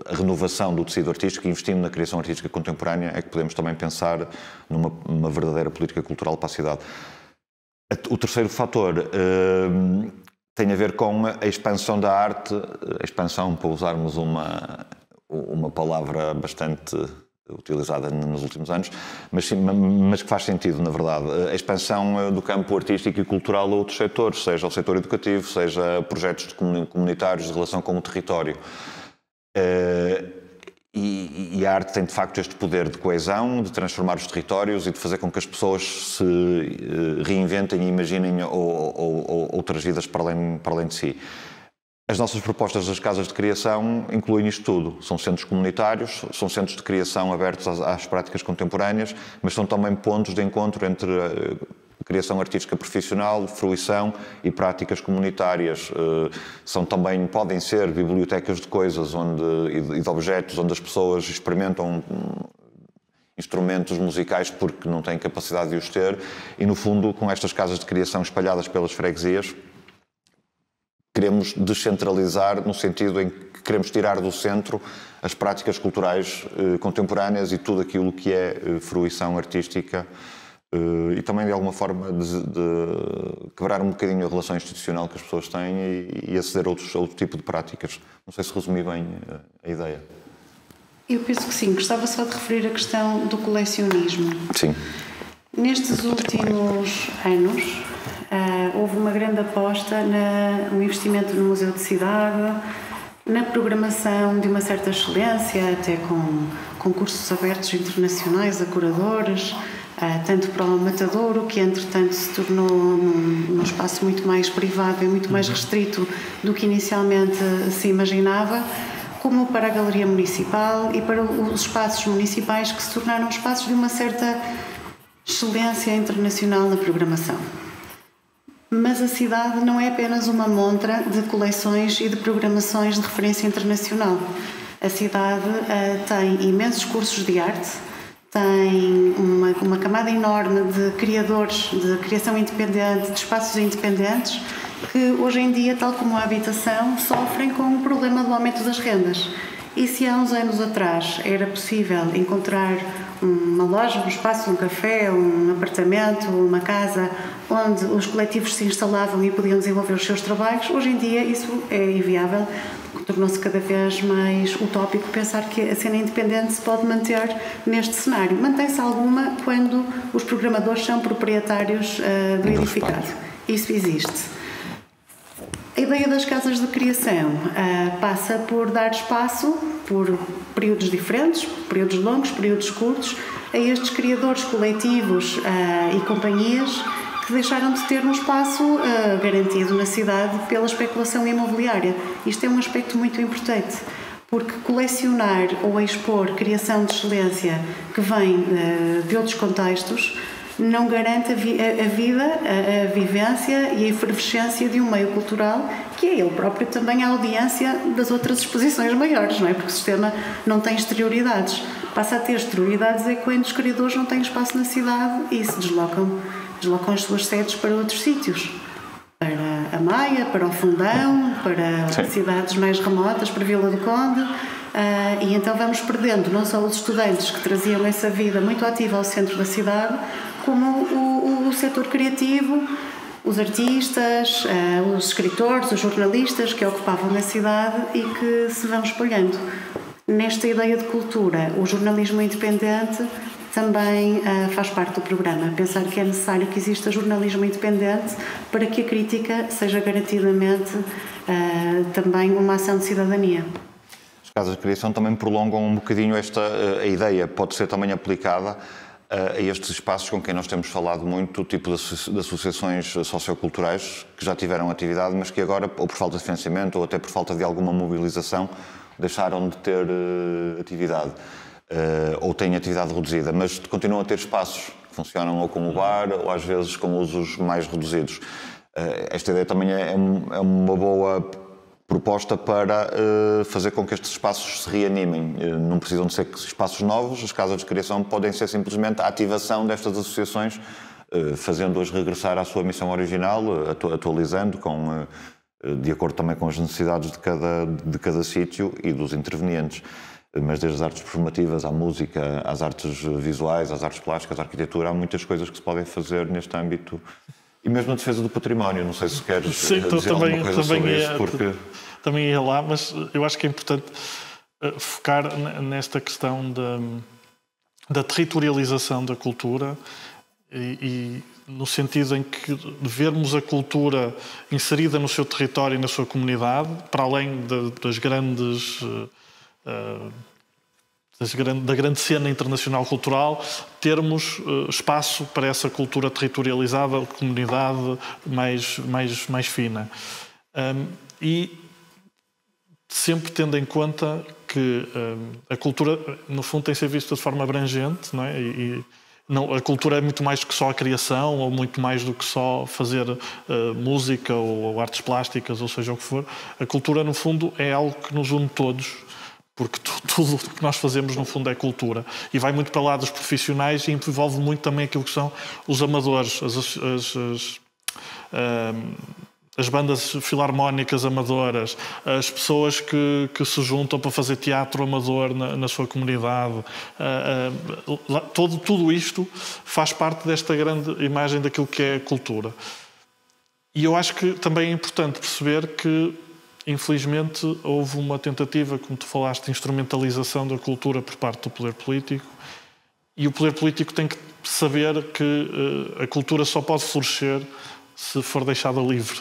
a renovação do tecido artístico e investindo na criação artística contemporânea é que podemos também pensar numa verdadeira política cultural para a cidade. O terceiro fator tem a ver com a expansão da arte, a expansão, para usarmos uma palavra bastante utilizada nos últimos anos, mas que faz sentido, na verdade. A expansão do campo artístico e cultural a outros setores, seja o setor educativo, seja projetos comunitários de relação com o território. E a arte tem, de facto, este poder de coesão, de transformar os territórios e de fazer com que as pessoas se reinventem e imaginem outras vidas para além de si. As nossas propostas das casas de criação incluem isto tudo. São centros comunitários, são centros de criação abertos às práticas contemporâneas, mas são também pontos de encontro entre criação artística profissional, fruição e práticas comunitárias. Podem ser bibliotecas de coisas e de objetos onde as pessoas experimentam instrumentos musicais porque não têm capacidade de os ter e, no fundo, com estas casas de criação espalhadas pelas freguesias, queremos descentralizar no sentido em que queremos tirar do centro as práticas culturais contemporâneas e tudo aquilo que é fruição artística e também de alguma forma de quebrar um bocadinho a relação institucional que as pessoas têm e aceder a outro tipo de práticas. Não sei se resumi bem a ideia. Eu penso que sim. Gostava só de referir a questão do colecionismo. Sim. Nestes últimos anos houve uma grande aposta no investimento no Museu de Cidade, na programação de uma certa excelência, até com concursos abertos internacionais a curadores, tanto para o Matadouro, que entretanto se tornou num espaço muito mais privado e muito mais restrito do que inicialmente se imaginava, como para a Galeria Municipal e para os espaços municipais que se tornaram espaços de uma certa excelência internacional na programação. Mas a cidade não é apenas uma montra de coleções e de programações de referência internacional. A A cidade tem imensos cursos de arte, tem uma camada enorme de criadores, de criação independente, de espaços independentes, que hoje em dia, tal como a habitação, sofrem com o problema do aumento das rendas. E se há uns anos atrás era possível encontrar uma loja, um espaço, um café, um apartamento, uma casa onde os coletivos se instalavam e podiam desenvolver os seus trabalhos, hoje em dia isso é inviável. Tornou-se cada vez mais utópico pensar que a cena independente se pode manter neste cenário. Mantém-se alguma quando os programadores são proprietários do edificado. Isso existe. A ideia das casas de criação passa por dar espaço, por períodos diferentes, períodos longos, períodos curtos, a estes criadores coletivos e companhias que deixaram de ter um espaço garantido na cidade pela especulação imobiliária. Isto é um aspecto muito importante, porque colecionar ou expor criação de excelência que vem de outros contextos não garante a vida, a vivência e a efervescência de um meio cultural que é ele próprio também a audiência das outras exposições maiores, não é? Porque o sistema não tem exterioridades. Passa a ter exterioridades é quando os criadores não têm espaço na cidade e se deslocam as suas sedes para outros sítios. Para a Maia, para o Fundão, para cidades mais remotas, para Vila do Conde. E então vamos perdendo não só os estudantes que traziam essa vida muito ativa ao centro da cidade, como o setor criativo, os artistas, os escritores, os jornalistas que ocupavam a cidade e que se vão espalhando. Nesta ideia de cultura, o jornalismo independente também faz parte do programa. Pensar que é necessário que exista jornalismo independente para que a crítica seja garantidamente também uma ação de cidadania. As casas de criação também prolongam um bocadinho a ideia, pode ser também aplicada a estes espaços com quem nós temos falado muito, o tipo de associações socioculturais que já tiveram atividade, mas que agora, ou por falta de financiamento, ou até por falta de alguma mobilização, deixaram de ter atividade, ou têm atividade reduzida, mas continuam a ter espaços que funcionam ou como bar, ou às vezes com usos mais reduzidos. Esta ideia também é uma boa proposta para fazer com que estes espaços se reanimem. Não precisam de ser espaços novos, as casas de criação podem ser simplesmente a ativação destas associações, fazendo-as regressar à sua missão original, atualizando de acordo também com as necessidades de cada sítio e dos intervenientes. Mas desde as artes performativas, à música, às artes visuais, às artes plásticas, à arquitetura, há muitas coisas que se podem fazer neste âmbito. E mesmo na defesa do património, não sei se queres dizer alguma coisa sobre isso, porque... Também ia lá, mas eu acho que é importante focar nesta questão da territorialização da cultura e no sentido em que vermos a cultura inserida no seu território e na sua comunidade, para além da grande cena internacional cultural, termos espaço para essa cultura territorializada, de comunidade mais fina. E sempre tendo em conta que a cultura, no fundo, tem de ser vista de forma abrangente, não é? A cultura é muito mais do que só a criação, ou muito mais do que só fazer música ou artes plásticas, ou seja o que for. A cultura, no fundo, é algo que nos une todos, porque tudo o que nós fazemos, no fundo, é cultura. E vai muito para lá dos profissionais e envolve muito também aquilo que são os amadores, as bandas filarmónicas amadoras, as pessoas que se juntam para fazer teatro amador na sua comunidade. Tudo isto faz parte desta grande imagem daquilo que é a cultura. E eu acho que também é importante perceber que, infelizmente, houve uma tentativa, como tu falaste, de instrumentalização da cultura por parte do poder político, e o poder político tem que saber que a cultura só pode florescer se for deixada livre.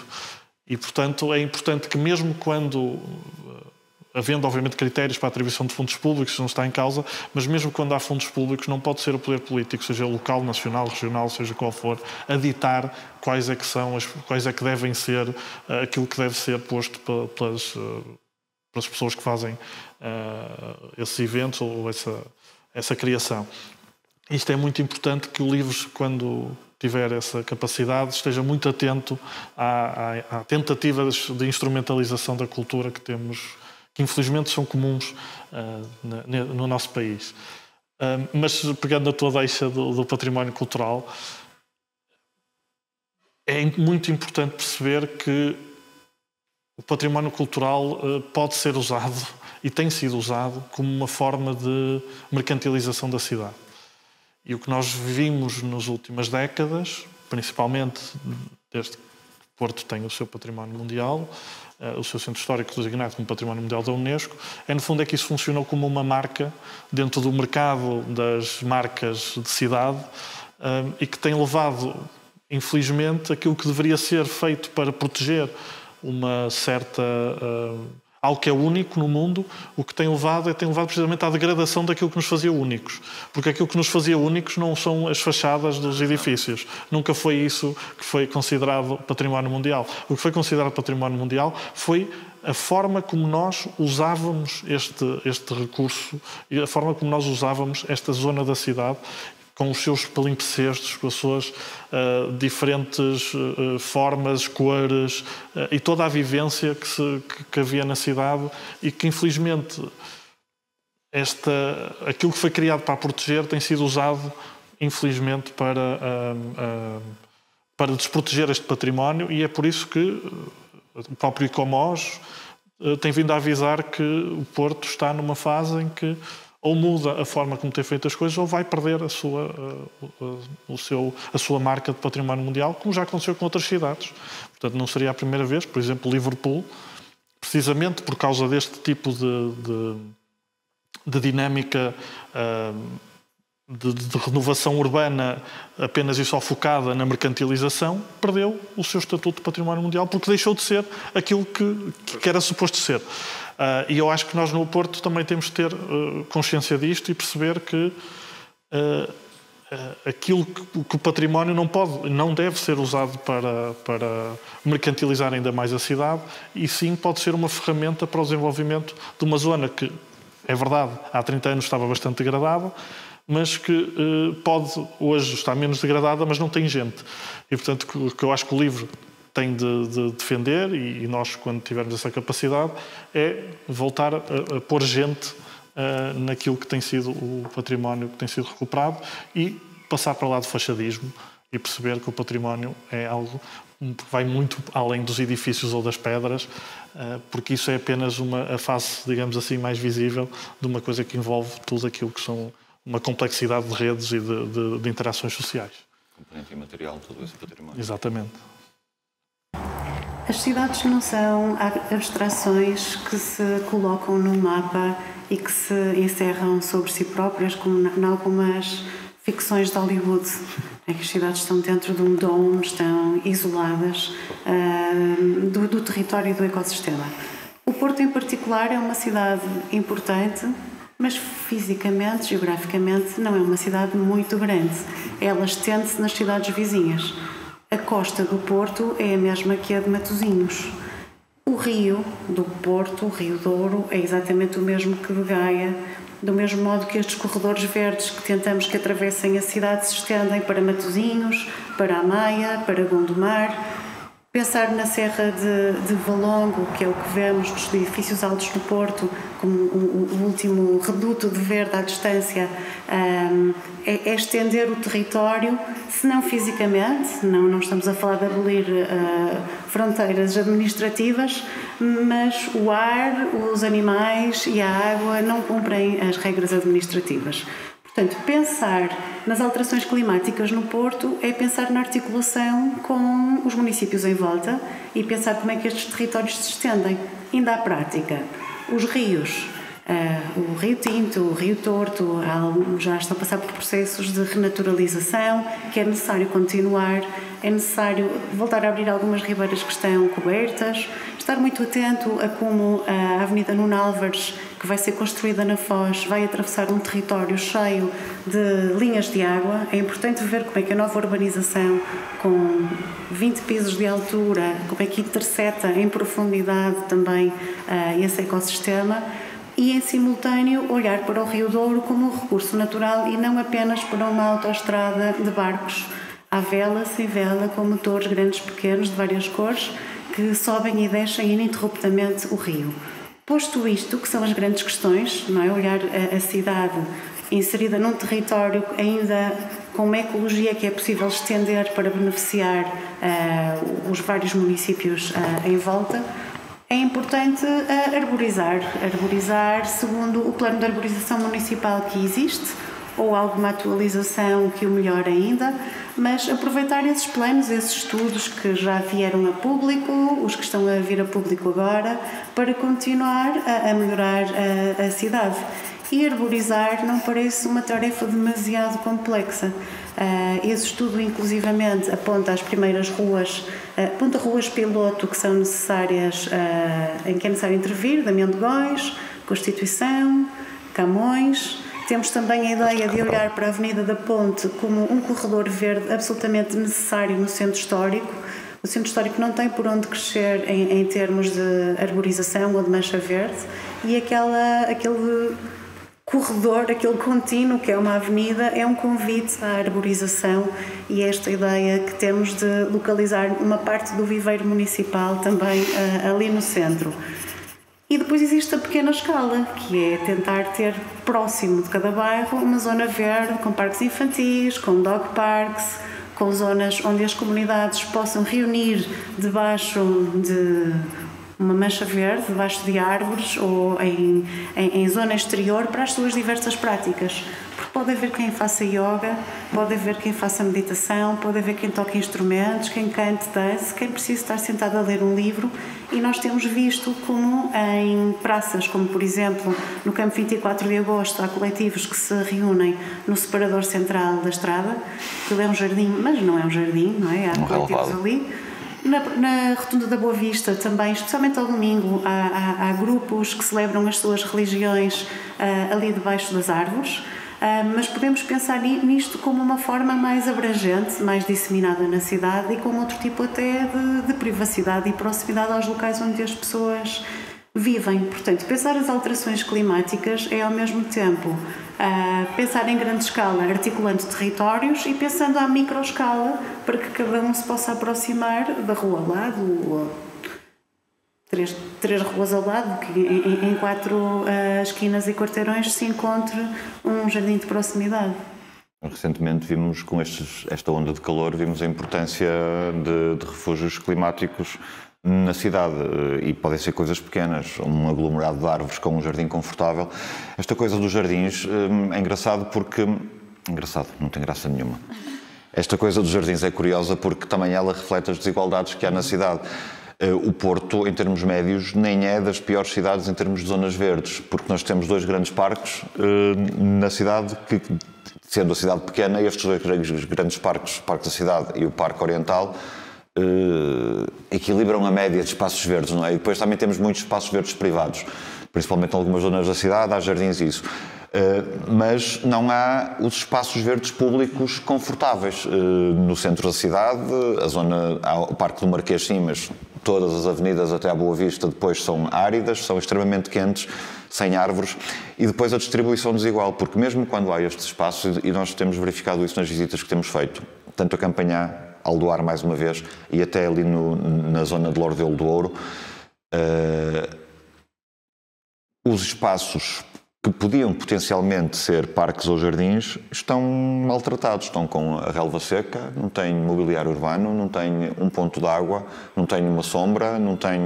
E, portanto, é importante que, mesmo quando, havendo, obviamente, critérios para a atribuição de fundos públicos, isso não está em causa, mas mesmo quando há fundos públicos, não pode ser o poder político, seja local, nacional, regional, seja qual for, a ditar quais é que devem ser, aquilo que deve ser posto pelas pessoas que fazem esses eventos ou essa criação. Isto é muito importante, que o LIVRES, quando tiver essa capacidade, esteja muito atento à tentativa de instrumentalização da cultura que temos que infelizmente são comuns no nosso país. Mas pegando a tua deixa do património cultural, é muito importante perceber que o património cultural pode ser usado e tem sido usado como uma forma de mercantilização da cidade. E o que nós vimos nas últimas décadas, principalmente desde que Porto tem o seu património mundial, o seu centro histórico designado como património mundial da Unesco, no fundo é que isso funcionou como uma marca dentro do mercado das marcas de cidade e que tem levado, infelizmente, aquilo que deveria ser feito para proteger uma certa... algo que é único no mundo, o que tem levado precisamente à degradação daquilo que nos fazia únicos. Porque aquilo que nos fazia únicos não são as fachadas dos edifícios. Nunca foi isso que foi considerado património mundial. O que foi considerado património mundial foi a forma como nós usávamos este recurso e a forma como nós usávamos esta zona da cidade, com os seus palimpsestos, com as suas diferentes formas, cores e toda a vivência que havia na cidade e que, infelizmente, aquilo que foi criado para a proteger tem sido usado, infelizmente, para desproteger este património, e é por isso que o próprio ICOMOS tem vindo a avisar que o Porto está numa fase em que ou muda a forma como tem feito as coisas, ou vai perder a sua marca de património mundial, como já aconteceu com outras cidades. Portanto, não seria a primeira vez. Por exemplo, Liverpool, precisamente por causa deste tipo de dinâmica de renovação urbana apenas e só focada na mercantilização, perdeu o seu estatuto de património mundial porque deixou de ser aquilo que era suposto ser. E eu acho que nós no Porto também temos de ter consciência disto e perceber que aquilo que o património não deve ser usado para mercantilizar ainda mais a cidade, e sim pode ser uma ferramenta para o desenvolvimento de uma zona que, é verdade, há 30 anos estava bastante degradada, mas que pode hoje estar menos degradada, mas não tem gente. E, portanto, o que eu acho que o livro tem de defender, e nós, quando tivermos essa capacidade, é voltar a pôr gente naquilo que tem sido o património que tem sido recuperado e passar para lá do fachadismo e perceber que o património é algo que vai muito além dos edifícios ou das pedras, porque isso é apenas a face, digamos assim, mais visível de uma coisa que envolve tudo aquilo que são uma complexidade de redes e de interações sociais. Componente imaterial, todo esse património. Exatamente. As cidades não são abstrações que se colocam no mapa e que se encerram sobre si próprias, como em algumas ficções de Hollywood. As cidades estão dentro de um dome, estão isoladas do território e do ecossistema. O Porto, em particular, é uma cidade importante, mas fisicamente, geograficamente, não é uma cidade muito grande. Ela estende-se nas cidades vizinhas. A costa do Porto é a mesma que a de Matosinhos. O rio do Porto, o Rio Douro, é exatamente o mesmo que de Gaia, do mesmo modo que estes corredores verdes que tentamos que atravessem a cidade se estendem para Matosinhos, para a Maia, para Gondomar. Pensar na Serra de Valongo, que é o que vemos nos edifícios altos do Porto, como o último reduto de verde à distância, é estender o território, se não fisicamente, não estamos a falar de abolir fronteiras administrativas, mas o ar, os animais e a água não cumprem as regras administrativas. Portanto, pensar nas alterações climáticas no Porto é pensar na articulação com os municípios em volta e pensar como é que estes territórios se estendem. Ainda à prática, os rios, o Rio Tinto, o Rio Torto, já estão a passar por processos de renaturalização, que é necessário continuar, é necessário voltar a abrir algumas ribeiras que estão cobertas, estar muito atento a como a Avenida Nuno Álvares, que vai ser construída na Foz, vai atravessar um território cheio de linhas de água. É importante ver como é que a nova urbanização, com 20 pisos de altura, como é que intercepta em profundidade também esse ecossistema, e, em simultâneo, olhar para o Rio Douro como um recurso natural e não apenas para uma autoestrada de barcos à vela, sem vela, com motores grandes, pequenos, de várias cores, que sobem e descem ininterruptamente o rio. Posto isto, que são as grandes questões, não é? Olhar a cidade inserida num território ainda com uma ecologia que é possível estender para beneficiar os vários municípios em volta, é importante arborizar segundo o plano de arborização municipal que existe, ou alguma atualização que o melhore ainda, mas aproveitar esses planos, esses estudos que já vieram a público, os que estão a vir a público agora, para continuar a melhorar a cidade. E arborizar não parece uma tarefa demasiado complexa. Esse estudo, inclusivamente, aponta as primeiras ruas, aponta ruas piloto que são necessárias, em que é necessário intervir, Damião de Góis, Constituição, Camões. Temos também a ideia de olhar para a Avenida da Ponte como um corredor verde absolutamente necessário no centro histórico. O centro histórico não tem por onde crescer em termos de arborização ou de mancha verde, e aquele corredor, aquele contínuo que é uma avenida, é um convite à arborização, e esta ideia que temos de localizar uma parte do viveiro municipal também ali no centro. E depois existe a pequena escala, que é tentar ter próximo de cada bairro uma zona verde com parques infantis, com dog parks, com zonas onde as comunidades possam reunir debaixo de uma mancha verde, debaixo de árvores ou em zona exterior para as suas diversas práticas. Porque pode haver quem faça yoga, pode haver quem faça meditação, pode haver quem toque instrumentos, quem cante, dance, quem precisa estar sentado a ler um livro, e nós temos visto como em praças, como por exemplo no Campo 24 de Agosto, há coletivos que se reúnem no separador central da estrada. Aquilo é um jardim, mas não é um jardim, não é? Há coletivos ali. Na Rotunda da Boa Vista também, especialmente ao domingo, há grupos que celebram as suas religiões ali debaixo das árvores, mas podemos pensar nisto como uma forma mais abrangente, mais disseminada na cidade e com outro tipo até de privacidade e proximidade aos locais onde as pessoas vivem. Portanto, pensar as alterações climáticas é ao mesmo tempo pensar em grande escala, articulando territórios, e pensando à microescala para que cada um se possa aproximar da rua ao lado, ou três ruas ao lado, que em 4 esquinas e quarteirões se encontre um jardim de proximidade. Recentemente vimos, com esta onda de calor, vimos a importância de refúgios climáticos na cidade, e podem ser coisas pequenas, um aglomerado de árvores com um jardim confortável. Esta coisa dos jardins é engraçado porque... Engraçado, não tem graça nenhuma. Esta coisa dos jardins é curiosa porque também ela reflete as desigualdades que há na cidade. O Porto, em termos médios, nem é das piores cidades em termos de zonas verdes, porque nós temos 2 grandes parques na cidade, que, sendo a cidade pequena, estes 2 grandes parques, o Parque da Cidade e o Parque Oriental, equilibram a média de espaços verdes, não é? E depois também temos muitos espaços verdes privados, principalmente em algumas zonas da cidade, há jardins e isso. Mas não há os espaços verdes públicos confortáveis. No centro da cidade, há o Parque do Marquês, sim, mas todas as avenidas até à Boa Vista depois são áridas, são extremamente quentes, sem árvores, e depois a distribuição desigual, porque mesmo quando há estes espaços, e nós temos verificado isso nas visitas que temos feito, tanto a Campanhã, Aldoar mais uma vez, e até ali na zona de Lordelo do Ouro, os espaços que podiam potencialmente ser parques ou jardins estão maltratados, estão com a relva seca, não têm mobiliário urbano, não têm um ponto de água, não têm uma sombra, não têm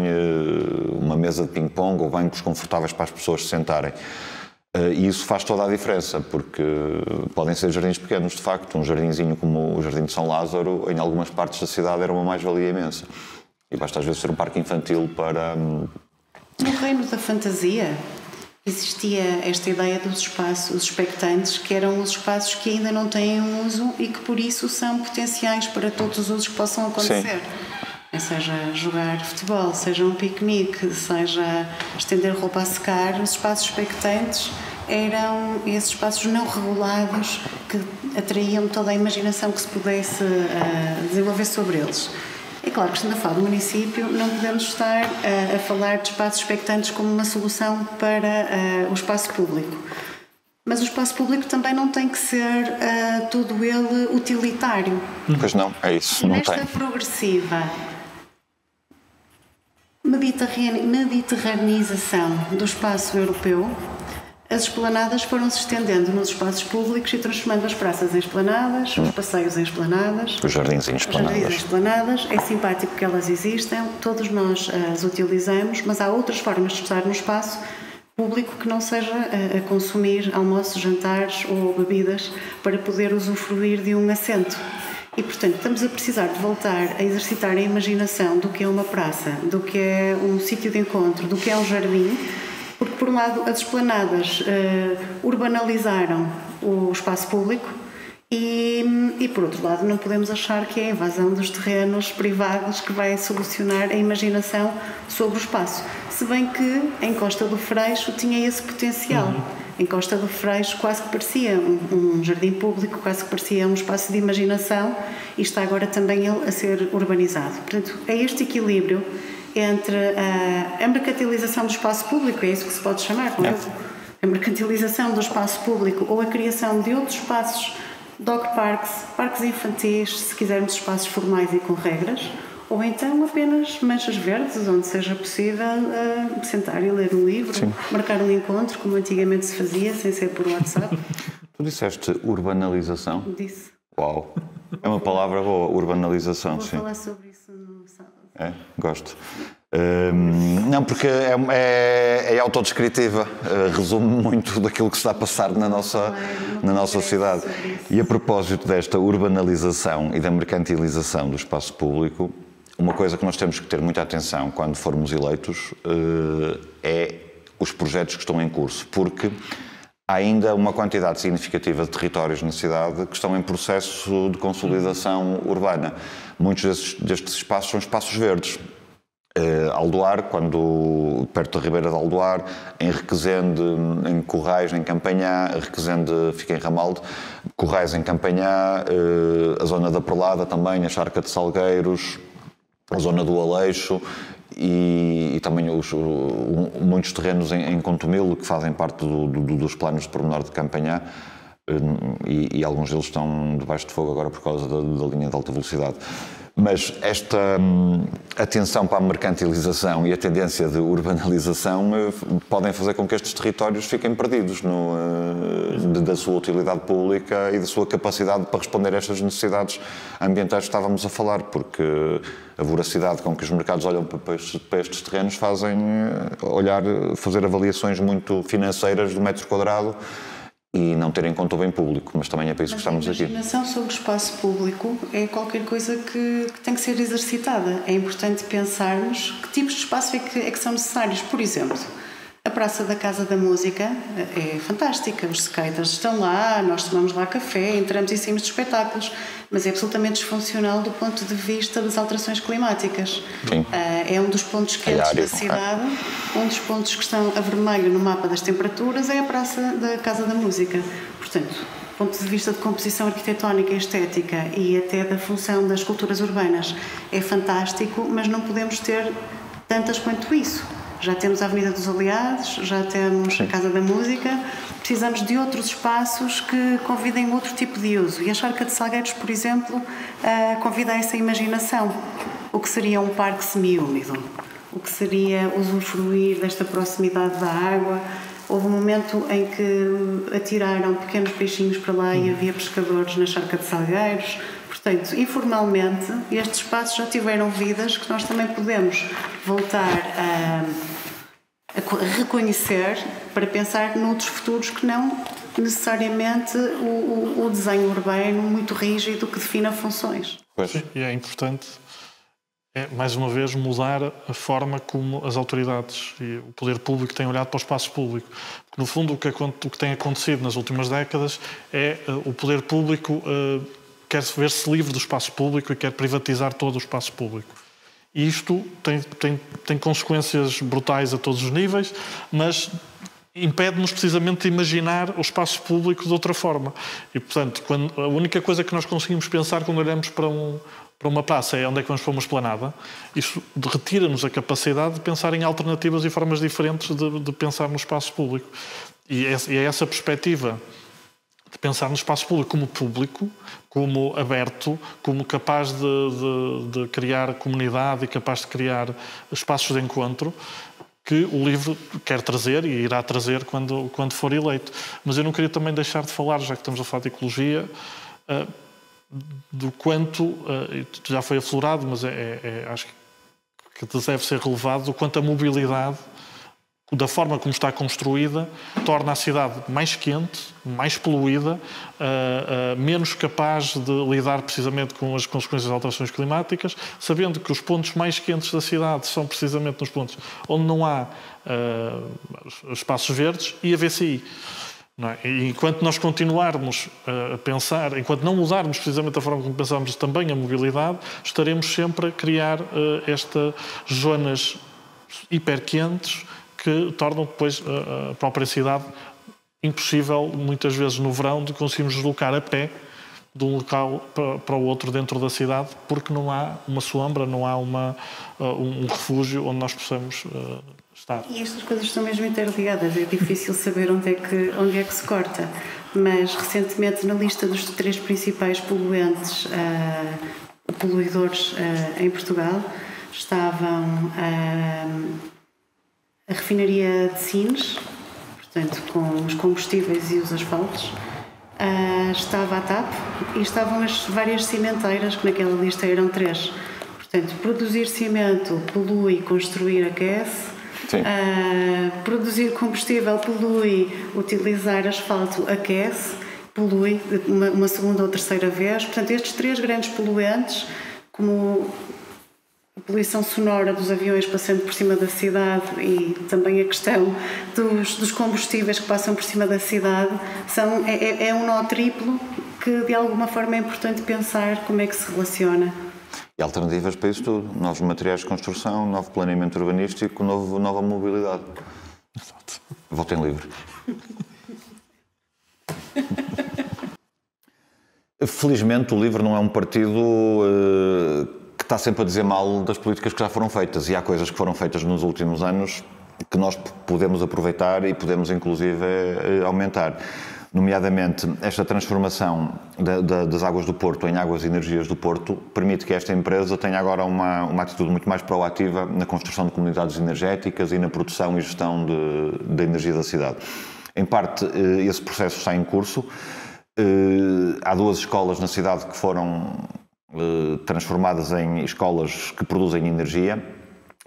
uma mesa de ping-pong ou bancos confortáveis para as pessoas se sentarem. E isso faz toda a diferença, porque podem ser jardins pequenos, de facto. Um jardinzinho como o Jardim de São Lázaro, em algumas partes da cidade, era uma mais-valia imensa. E basta às vezes ser um parque infantil para... No reino da fantasia existia esta ideia dos espaços expectantes, que eram os espaços que ainda não têm um uso e que por isso são potenciais para todos os usos que possam acontecer. Sim. Seja jogar futebol, seja um piquenique, seja estender roupa a secar, os espaços expectantes eram esses espaços não regulados que atraíam toda a imaginação que se pudesse desenvolver sobre eles. É claro que, estando a falar do município, não podemos estar a falar de espaços expectantes como uma solução para o espaço público. Mas o espaço público também não tem que ser todo ele utilitário. Pois não, é isso, não tem. Nesta progressiva mediterraneização do espaço europeu, as esplanadas foram-se estendendo nos espaços públicos e transformando as praças em esplanadas, os passeios em esplanadas, os jardins em esplanadas. É simpático que elas existem, todos nós as utilizamos, mas há outras formas de estar no espaço público que não seja a consumir almoços, jantares ou bebidas para poder usufruir de um assento. E, portanto, estamos a precisar de voltar a exercitar a imaginação do que é uma praça, do que é um sítio de encontro, do que é um jardim, porque, por um lado, as esplanadas urbanalizaram o espaço público e, por outro lado, não podemos achar que é a invasão dos terrenos privados que vai solucionar a imaginação sobre o espaço. Se bem que, em Costa do Freixo, tinha esse potencial. Em Costa do Freixo quase que parecia um jardim público, quase que parecia um espaço de imaginação e está agora também ele a ser urbanizado. Portanto, é este equilíbrio entre a mercantilização do espaço público, é isso que se pode chamar, não é? A mercantilização do espaço público ou a criação de outros espaços, dog parks, parques infantis, se quisermos espaços formais e com regras, ou então apenas manchas verdes, onde seja possível sentar e ler um livro, sim, marcar um encontro, como antigamente se fazia, sem ser por WhatsApp. Tu disseste urbanização? Disse. Uau! É uma palavra boa, urbanização, Vou sim. falar sobre isso no sábado. É, gosto. Não, porque é autodescritiva, resume muito daquilo que está a passar na nossa cidade. E a propósito desta urbanização e da mercantilização do espaço público, uma coisa que nós temos que ter muita atenção quando formos eleitos é os projetos que estão em curso, porque há ainda uma quantidade significativa de territórios na cidade que estão em processo de consolidação urbana. Muitos destes espaços são espaços verdes. Aldoar, perto da Ribeira de Aldoar, em Requesende, em Corrais, em Campanhã, Requesende fica em Ramalde, Corrais em Campanhã, a zona da Perlada também, a Charca de Salgueiros, a zona do Aleixo e também muitos terrenos em Contumilo que fazem parte dos planos de pormenor de Campanhã e alguns deles estão debaixo de fogo agora por causa da linha de alta velocidade. Mas esta atenção para a mercantilização e a tendência de urbanização podem fazer com que estes territórios fiquem perdidos da sua utilidade pública e da sua capacidade para responder a estas necessidades ambientais que estávamos a falar, porque a voracidade com que os mercados olham para estes terrenos fazer avaliações muito financeiras do metro quadrado e não ter em conta o bem público, mas também é para isso que estamos aqui. A imaginação sobre o espaço público é qualquer coisa que tem que ser exercitada. É importante pensarmos que tipos de espaço é que são necessários. Por exemplo, a Praça da Casa da Música é fantástica, os skaters estão lá, nós tomamos lá café, entramos e saímos de espetáculos, mas é absolutamente disfuncional do ponto de vista das alterações climáticas. Sim. É um dos pontos quentes da cidade, um dos pontos que estão a vermelho no mapa das temperaturas é a Praça da Casa da Música. Portanto, do ponto de vista de composição arquitetónica e estética e até da função das culturas urbanas, é fantástico, mas não podemos ter tantas quanto isso. Já temos a Avenida dos Aliados, já temos a Casa da Música, precisamos de outros espaços que convidem outro tipo de uso. E a Charca de Salgueiros, por exemplo, convida a essa imaginação. O que seria um parque semi-úmido? O que seria usufruir desta proximidade da água? Houve um momento em que atiraram pequenos peixinhos para lá e havia pescadores na Charca de Salgueiros. Portanto, informalmente, estes espaços já tiveram vidas que nós também podemos voltar a reconhecer para pensar noutros futuros que não necessariamente o desenho urbano muito rígido que defina funções. Sim, e é importante, mais uma vez, mudar a forma como as autoridades e o poder público têm olhado para o espaço público. Porque, no fundo, o que tem acontecido nas últimas décadas é o poder público quer ver-se livre do espaço público e quer privatizar todo o espaço público. E isto tem consequências brutais a todos os níveis, mas impede-nos precisamente de imaginar o espaço público de outra forma. E, portanto, a única coisa que nós conseguimos pensar quando olhamos para uma praça é onde é que vamos para uma esplanada, isso retira-nos a capacidade de pensar em alternativas e formas diferentes de pensar no espaço público. E é essa perspectiva de pensar no espaço público, como aberto, como capaz de criar comunidade e capaz de criar espaços de encontro, que o livro quer trazer e irá trazer quando for eleito. Mas eu não queria também deixar de falar, já que estamos a falar de ecologia, do quanto, já foi aflorado, mas acho que deve ser relevado, do quanto a mobilidade, da forma como está construída, torna a cidade mais quente, mais poluída, menos capaz de lidar precisamente com as consequências das alterações climáticas, sabendo que os pontos mais quentes da cidade são precisamente nos pontos onde não há espaços verdes e a VCI. Não é? E enquanto nós continuarmos a pensar, enquanto não mudarmos precisamente a forma como pensamos também a mobilidade, estaremos sempre a criar estas zonas hiperquentes que tornam depois a própria cidade impossível, muitas vezes no verão, de conseguirmos deslocar a pé de um local para o outro dentro da cidade, porque não há uma sombra, não há um refúgio onde nós possamos estar. E estas coisas estão mesmo interligadas, é difícil saber onde é que se corta. Mas recentemente, na lista dos 3 principais poluentes, poluidores em Portugal, estavam a refinaria de Sines, portanto, com os combustíveis e os asfaltos, estava a TAP e estavam as várias cimenteiras, que naquela lista eram 3. Portanto, produzir cimento polui, construir aquece. Produzir combustível polui, utilizar asfalto aquece, polui uma segunda ou terceira vez. Portanto, estes 3 grandes poluentes, como a poluição sonora dos aviões passando por cima da cidade e também a questão dos combustíveis que passam por cima da cidade, é um nó triplo que de alguma forma é importante pensar como é que se relaciona. E alternativas para isso tudo. Novos materiais de construção, novo planeamento urbanístico, nova mobilidade. Exato. Votem livre. Felizmente o LIVRE não é um partido que está sempre a dizer mal das políticas que já foram feitas. E há coisas que foram feitas nos últimos anos que nós podemos aproveitar e podemos inclusive aumentar. Nomeadamente, esta transformação das águas do Porto em águas e energias do Porto permite que esta empresa tenha agora uma atitude muito mais proativa na construção de comunidades energéticas e na produção e gestão da energia da cidade. Em parte, esse processo está em curso. Há 2 escolas na cidade que foram transformadas em escolas que produzem energia,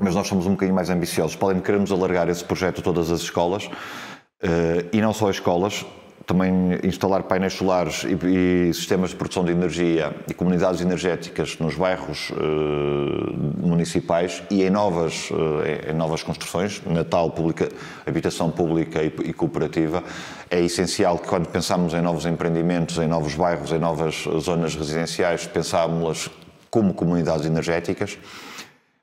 mas nós somos um bocadinho mais ambiciosos. Podem queremos alargar esse projeto a todas as escolas, e não só as escolas, também instalar painéis solares e sistemas de produção de energia e comunidades energéticas nos bairros municipais e em novas construções, Natal, habitação pública e cooperativa. É essencial que quando pensamos em novos empreendimentos, em novos bairros, em novas zonas residenciais, pensámos-las como comunidades energéticas.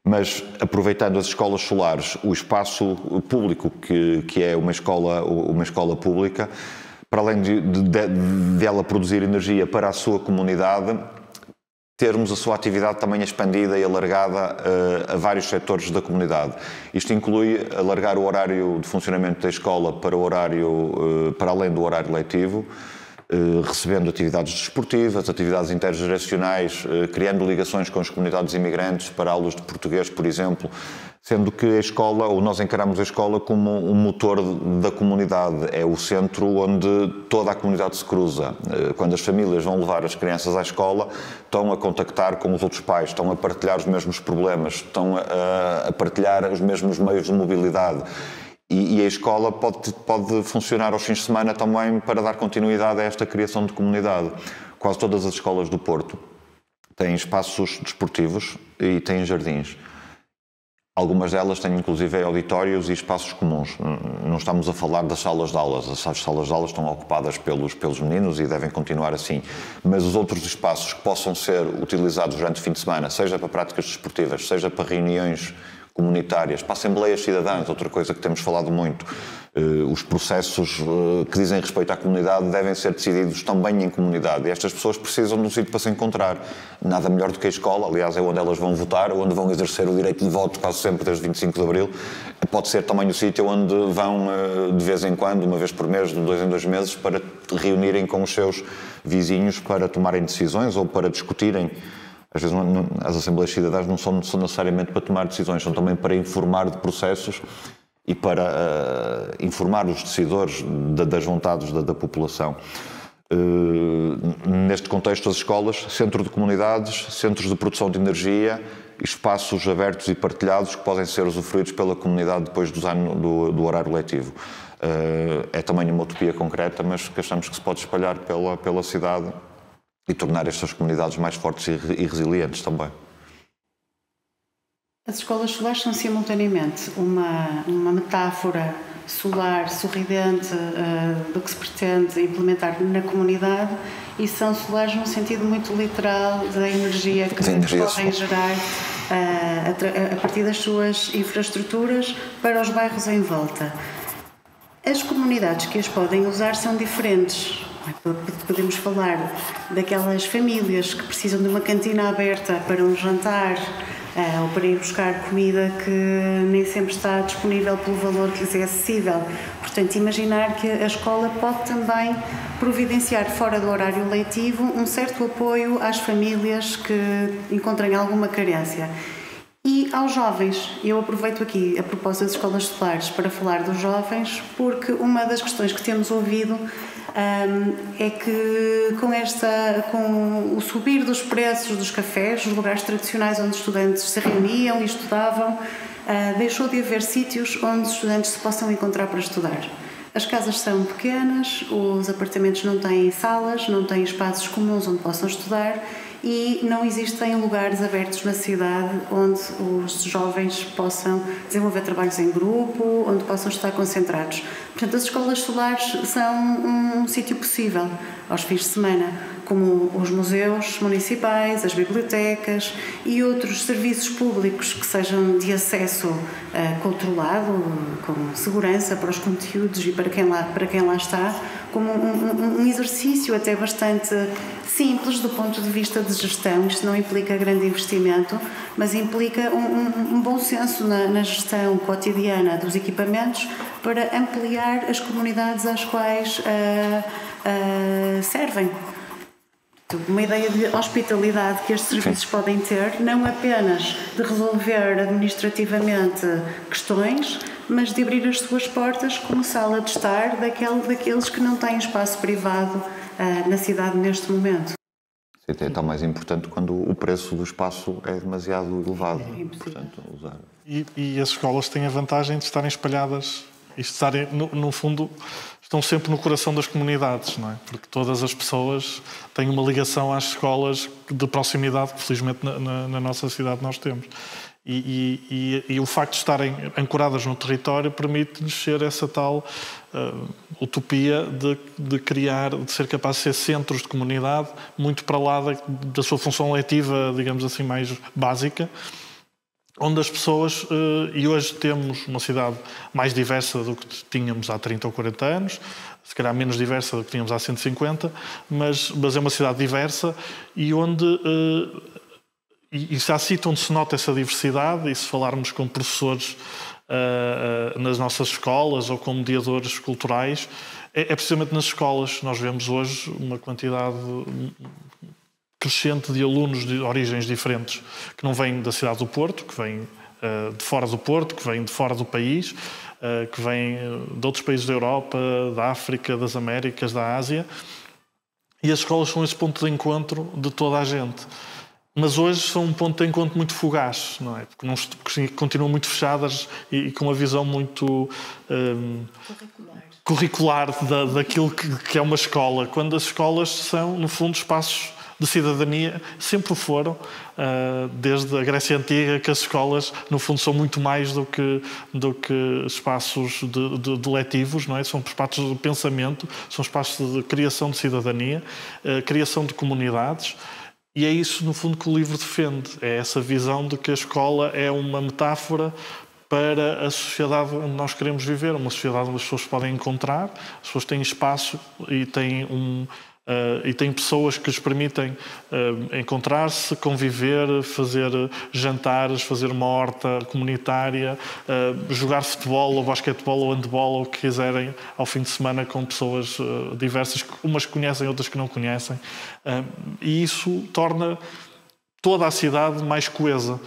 Mas, aproveitando as escolas solares, o espaço público que é uma escola pública, para além de ela produzir energia para a sua comunidade, termos a sua atividade também expandida e alargada a vários setores da comunidade. Isto inclui alargar o horário de funcionamento da escola para além do horário letivo, recebendo atividades desportivas, atividades intergeracionais, criando ligações com as comunidades imigrantes para aulas de português, por exemplo, sendo que a escola, ou nós encaramos a escola como um motor da comunidade, é o centro onde toda a comunidade se cruza. Quando as famílias vão levar as crianças à escola, estão a contactar com os outros pais, estão a partilhar os mesmos problemas, estão a partilhar os mesmos meios de mobilidade. E a escola pode funcionar aos fins de semana também para dar continuidade a esta criação de comunidade. Quase todas as escolas do Porto têm espaços desportivos e têm jardins. Algumas delas têm inclusive auditórios e espaços comuns. Não estamos a falar das salas de aulas. As salas de aulas estão ocupadas pelos meninos e devem continuar assim. Mas os outros espaços que possam ser utilizados durante o fim de semana, seja para práticas desportivas, seja para reuniões comunitárias, para assembleias cidadãs, outra coisa que temos falado muito. Os processos que dizem respeito à comunidade devem ser decididos também em comunidade. E estas pessoas precisam de um sítio para se encontrar. Nada melhor do que a escola, aliás, é onde elas vão votar, onde vão exercer o direito de voto, quase sempre desde 25 de Abril. Pode ser também o sítio onde vão, de vez em quando, uma vez por mês, de 2 em 2 meses, para reunirem com os seus vizinhos para tomarem decisões ou para discutirem. Às vezes as Assembleias Cidadãs não são necessariamente para tomar decisões, são também para informar de processos e para informar os decisores das vontades da população. Neste contexto, as escolas, centro de comunidades, centros de produção de energia, espaços abertos e partilhados que podem ser usufruídos pela comunidade depois do horário letivo. É também uma utopia concreta, mas que achamos que se pode espalhar pela cidade e tornar estas comunidades mais fortes e resilientes também. As escolas solares são simultaneamente uma metáfora solar, sorridente, do que se pretende implementar na comunidade, e são solares num sentido muito literal da energia que podem gerar a partir das suas infraestruturas para os bairros em volta. As comunidades que as podem usar são diferentes. Podemos falar daquelas famílias que precisam de uma cantina aberta para um jantar, ou para ir buscar comida que nem sempre está disponível pelo valor que lhes é acessível. Portanto, imaginar que a escola pode também providenciar, fora do horário letivo, um certo apoio às famílias que encontrem alguma carência. E aos jovens, eu aproveito aqui a proposta das escolas solares para falar dos jovens, porque uma das questões que temos ouvido é que com o subir dos preços dos cafés, os lugares tradicionais onde os estudantes se reuniam e estudavam, deixou de haver sítios onde os estudantes se possam encontrar para estudar. As casas são pequenas, os apartamentos não têm salas, não têm espaços comuns onde possam estudar, e não existem lugares abertos na cidade onde os jovens possam desenvolver trabalhos em grupo, onde possam estar concentrados. Portanto, as escolas solares são um sítio possível aos fins de semana, como os museus municipais, as bibliotecas e outros serviços públicos que sejam de acesso controlado, com segurança para os conteúdos e para quem lá está, como um exercício até bastante simples do ponto de vista de gestão. Isto não implica grande investimento, mas implica um bom senso na gestão cotidiana dos equipamentos para ampliar as comunidades às quais servem. Uma ideia de hospitalidade que estes serviços podem ter, não apenas de resolver administrativamente questões, mas de abrir as suas portas como sala de estar daqueles que não têm espaço privado na cidade neste momento. É tão mais importante quando o preço do espaço é demasiado elevado. Portanto, usar. E as escolas têm a vantagem de estarem espalhadas e estarem, no fundo, estão sempre no coração das comunidades, não é? Porque todas as pessoas têm uma ligação às escolas de proximidade que, felizmente, na nossa cidade nós temos. E o facto de estarem ancoradas no território permite-nos ser essa tal utopia de ser capaz de ser centros de comunidade muito para lá da sua função letiva, digamos assim, mais básica, onde as pessoas, e hoje temos uma cidade mais diversa do que tínhamos há 30 ou 40 anos, se calhar menos diversa do que tínhamos há 150, mas é uma cidade diversa e onde... E há sítios onde se nota essa diversidade, e se falarmos com professores nas nossas escolas ou com mediadores culturais, é precisamente nas escolas. Nós vemos hoje uma quantidade crescente de alunos de origens diferentes, que não vêm da cidade do Porto, que vêm de fora do Porto, que vêm de fora do país, que vêm de outros países da Europa, da África, das Américas, da Ásia. E as escolas são esse ponto de encontro de toda a gente. Mas hoje são um ponto de encontro muito fugaz, não é? Porque continuam muito fechadas e com uma visão muito curricular daquilo que é uma escola. Quando as escolas são, no fundo, espaços de cidadania, sempre foram, desde a Grécia Antiga, que as escolas, no fundo, são muito mais do que espaços de letivos, não é? São espaços de pensamento, são espaços de criação de cidadania, criação de comunidades. E é isso, no fundo, que o livro defende. É essa visão de que a escola é uma metáfora para a sociedade onde nós queremos viver. Uma sociedade onde as pessoas podem encontrar, as pessoas têm espaço e têm e tem pessoas que lhes permitem encontrar-se, conviver, fazer jantares, fazer uma horta comunitária, jogar futebol ou basquetebol ou handebol ou o que quiserem ao fim de semana com pessoas diversas, umas que conhecem, outras que não conhecem. E isso torna toda a cidade mais coesa.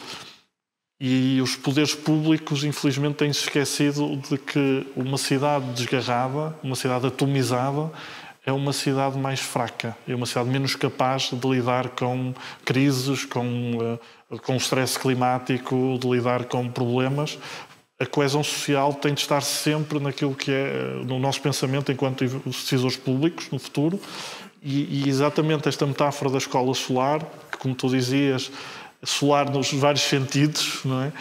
E os poderes públicos, infelizmente, têm-se esquecido de que uma cidade desgarrada, uma cidade atomizada, é uma cidade mais fraca, é uma cidade menos capaz de lidar com crises, com o stress climático, de lidar com problemas. A coesão social tem de estar sempre naquilo que é no nosso pensamento enquanto decisores públicos no futuro. E exatamente esta metáfora da escola solar, que, como tu dizias, solar nos vários sentidos, não é?